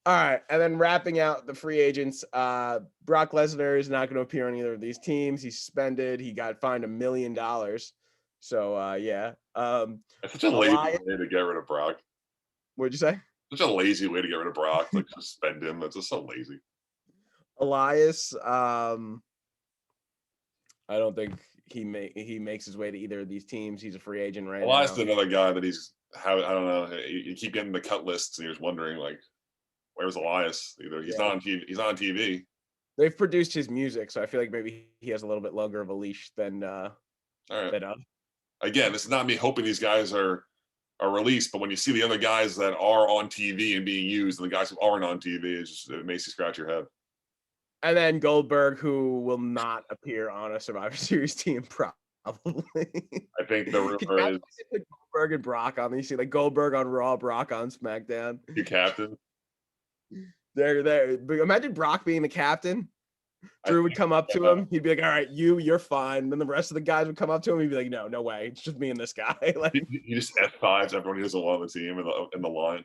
All right, and then wrapping out the free agents, Brock Lesnar is not going to appear on either of these teams. He's suspended. He got fined $1 million. So yeah. That's such a lazy way to get rid of Brock. What'd you say? Such a lazy way to get rid of Brock. Like suspend him. That's just so lazy. Elias, I don't think he makes his way to either of these teams. He's a free agent right Elias now. is another guy that I don't know. You keep getting the cut lists, and you're just wondering like, where's Elias? Either he's not on TV. He's not on TV. They've produced his music, so I feel like maybe he has a little bit longer of a leash than All right. than Again, this is not me hoping these guys are released, but when you see the other guys that are on TV and being used, and the guys who aren't on TV, it makes you scratch your head. And then Goldberg, who will not appear on a Survivor Series team, probably. I think the rumor is Goldberg and Brock on. You see, like Goldberg on Raw, Brock on SmackDown. two captains. There. Imagine Brock being the captain. Drew would come up to him. He'd be like, "All right, you're fine." Then the rest of the guys would come up to him. He'd be like, "No way. It's just me and this guy." Like he just F5s everyone who doesn't want the team in the line.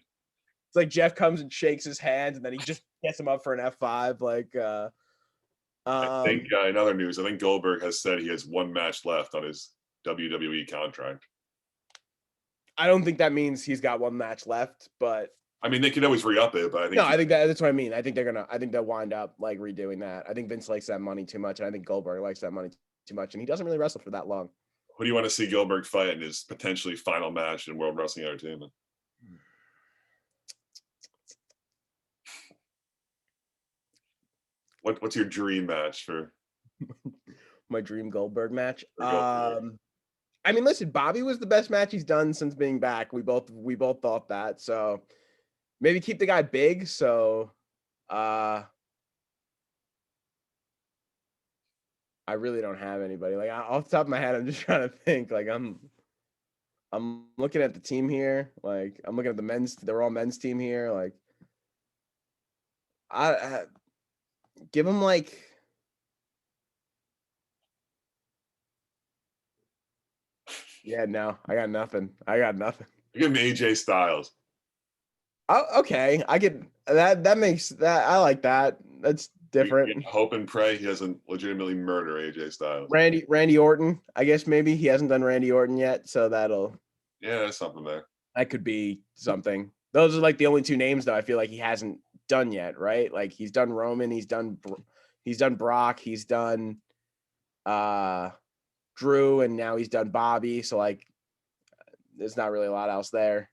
It's like Jeff comes and shakes his hand, and then he just gets him up for an F5. Like, I think in other news, I think Goldberg has said he has one match left on his WWE contract. I don't think that means he's got one match left, but I mean, they could always re-up it, but I think that's what I mean. I think they'll wind up like redoing that. I think Vince likes that money too much, and I think Goldberg likes that money too much, and he doesn't really wrestle for that long. Who do you want to see Goldberg fight in his potentially final match in World Wrestling Entertainment? What's your dream match for my dream Goldberg match? Goldberg? I mean, listen, Bobby was the best match he's done since being back. We both thought that. So maybe keep the guy big. So I really don't have anybody. Like off the top of my head, I'm just trying to think. Like I'm looking at the team here. Like I'm looking at the men's. They're all men's team here. Like I give them like. Yeah, no, I got nothing. Give him AJ Styles. Oh, okay. I get that. That makes that. I like that. That's different. We hope and pray he doesn't legitimately murder AJ Styles. Randy Orton. I guess maybe he hasn't done Randy Orton yet, so there's something there. That could be something. Those are like the only two names though I feel like he hasn't done yet, right? Like he's done Roman, he's done Brock, he's done Drew, and now he's done Bobby. So like, there's not really a lot else there.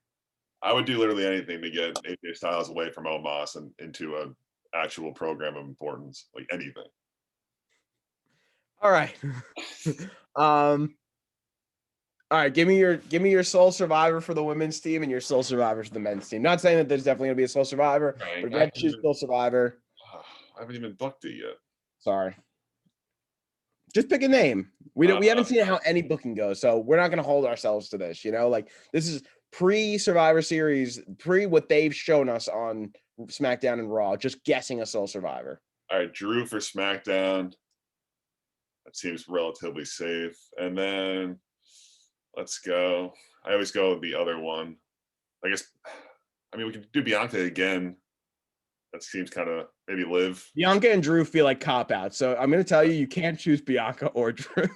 I would do literally anything to get AJ Styles away from Omos and into an actual program of importance, like anything. All right. All right, give me your sole survivor for the women's team and your sole survivor for the men's team. Not saying that there's definitely gonna be a sole survivor, but if you have to choose sole survivor. I haven't even booked it yet. Sorry. Just pick a name. We haven't seen how any booking goes, so we're not gonna hold ourselves to this. Like this is pre-Survivor Series, pre what they've shown us on SmackDown and Raw. Just guessing a sole survivor. All right, Drew for SmackDown. That seems relatively safe, and then. Let's go. I always go with the other one. I guess. I mean, we could do Bianca again. That seems kind of maybe Liv. Bianca and Drew feel like cop outs, so I'm going to tell you can't choose Bianca or Drew.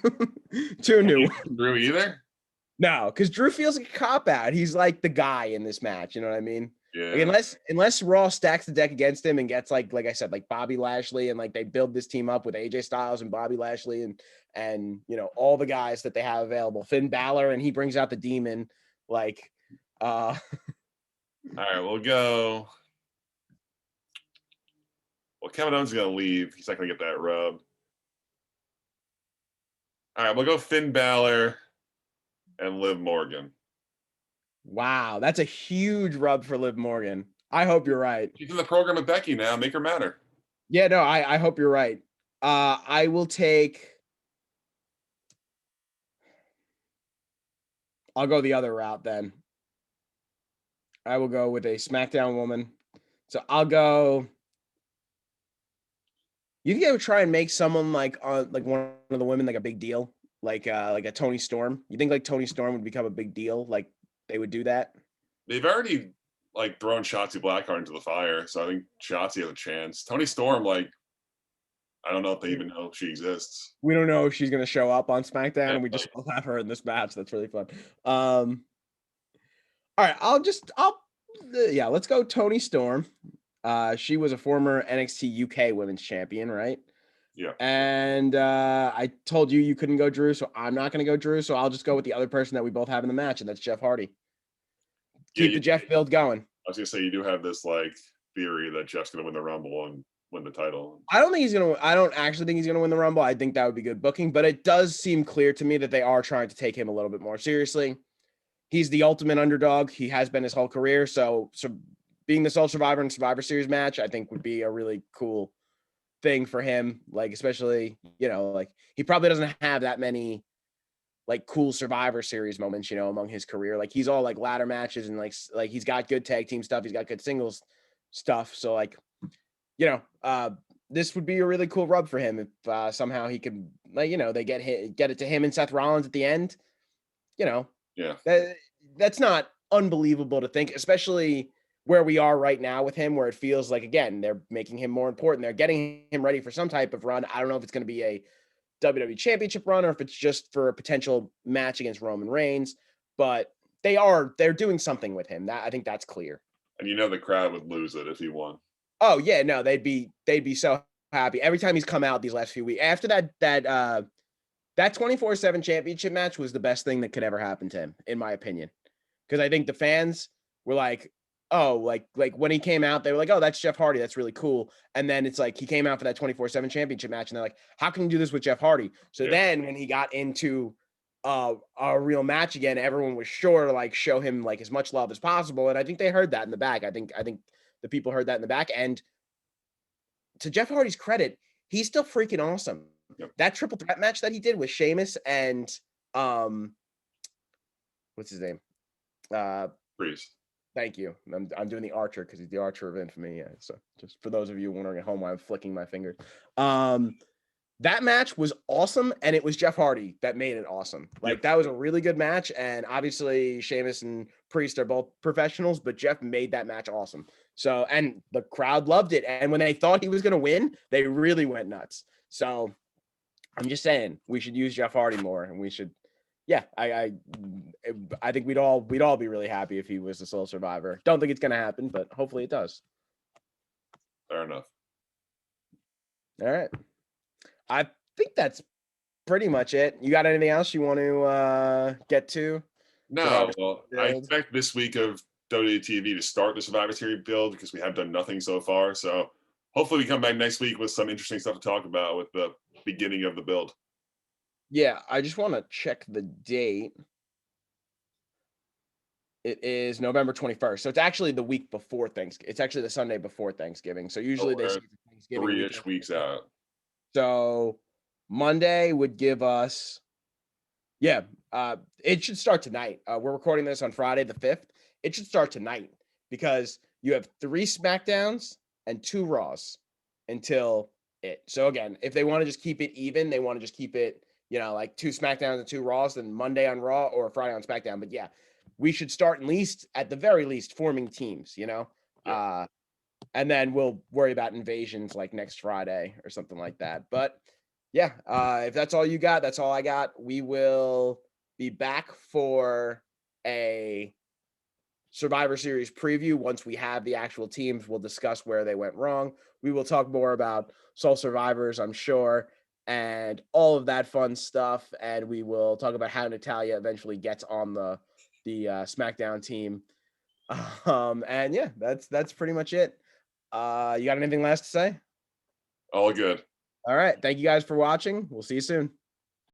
Two new. Drew either? No, because Drew feels like a cop out. He's like the guy in this match. You know what I mean? Yeah. Like unless Raw stacks the deck against him and gets like I said, like Bobby Lashley, and like they build this team up with AJ Styles and Bobby Lashley and all the guys that they have available. Finn Balor, and he brings out the demon. Like, all right, we'll go. Well, Kevin Owens is gonna leave. He's not gonna get that rub. All right, we'll go Finn Balor and Liv Morgan. Wow, that's a huge rub for Liv Morgan. I hope you're right. She's in the program with Becky now. Make her matter. Yeah, no, I hope you're right. I will take. I'll go the other route then. I will go with a SmackDown woman. So I'll go. You think I would try and make someone like one of the women like a big deal, like a Toni Storm? You think like Toni Storm would become a big deal? Like they would do that? They've already like thrown Shotzi Blackheart into the fire, so I think Shotzi has a chance. Toni Storm, like, I don't know if they even know if she exists. We don't know if she's gonna show up on SmackDown, and we just will have her in this match. That's really fun. All right, let's go Toni Storm. She was a former NXT UK Women's Champion, right? Yeah. And I told you you couldn't go Drew, so I'm not going to go Drew. So I'll just go with the other person that we both have in the match, and that's Jeff Hardy. Yeah, Keep the Jeff build going. I was gonna say you do have this like theory that Jeff's gonna win the Rumble and win the title. I don't think he's going to. I don't actually think he's going to win the Rumble. I think that would be good booking, but it does seem clear to me that they are trying to take him a little bit more seriously. He's the ultimate underdog. He has been his whole career. So being the sole survivor in Survivor Series match, I think would be a really cool thing for him. Like, especially, like he probably doesn't have that many like cool Survivor Series moments, among his career. Like he's all like ladder matches and like he's got good tag team stuff. He's got good singles stuff. So like, this would be a really cool rub for him if somehow he could like, they get it to him and Seth Rollins at the end. Yeah. That's not unbelievable to think, especially where we are right now with him, where it feels like, again, they're making him more important. They're getting him ready for some type of run. I don't know if it's going to be a WWE Championship run or if it's just for a potential match against Roman Reigns, but they're doing something with him. I think that's clear. And the crowd would lose it if he won. Oh yeah, no, they'd be so happy every time he's come out these last few weeks. After that 24/7 championship match was the best thing that could ever happen to him, in my opinion. Because I think the fans were like, oh, like when he came out, they were like, oh, that's Jeff Hardy. That's really cool. And then it's like he came out for that 24/7 championship match, and they're like, how can you do this with Jeff Hardy? So then when he got into a real match again, everyone was sure to like show him like as much love as possible. And I think they heard that in the back. I think the people heard that in the back. And to Jeff Hardy's credit, he's still freaking awesome. Yep. That triple threat match that he did with Sheamus and what's his name? Priest. Thank you. I'm doing the Archer because he's the Archer of Infamy. Yeah. So just for those of you wondering at home why I'm flicking my fingers. That match was awesome, and it was Jeff Hardy that made it awesome. Like that was a really good match, and obviously Sheamus and Priest are both professionals, but Jeff made that match awesome. So, and the crowd loved it, and when they thought he was going to win, they really went nuts. So, I'm just saying we should use Jeff Hardy more, and we should. Yeah, I think we'd all be really happy if he was the sole survivor. Don't think it's going to happen, but hopefully it does. Fair enough. All right. I think that's pretty much it. You got anything else you want to get to? No, well, I expect this week of WTV to start the Survivor Series build because we have done nothing so far. So hopefully we come back next week with some interesting stuff to talk about with the beginning of the build. Yeah, I just want to check the date. It is November 21st. So it's actually the week before Thanksgiving. It's actually the Sunday before Thanksgiving. So usually they say Thanksgiving 3-ish weeks out. So Monday would give us, it should start tonight. We're recording this on Friday the 5th. It should start tonight because you have 3 SmackDowns and 2 Raws until it. So again, if they want to just keep it even, they want to just keep it, like 2 SmackDowns and 2 Raws, then Monday on Raw or Friday on SmackDown. But yeah, we should start at the very least forming teams, and then we'll worry about invasions like next Friday or something like that. But yeah, if that's all you got, that's all I got. We will be back for a Survivor Series preview. Once we have the actual teams, we'll discuss where they went wrong. We will talk more about Soul Survivors, I'm sure, and all of that fun stuff. And we will talk about how Natalya eventually gets on the SmackDown team. And yeah, that's pretty much it. You got anything last to say? All good. All right. Thank you guys for watching. We'll see you soon.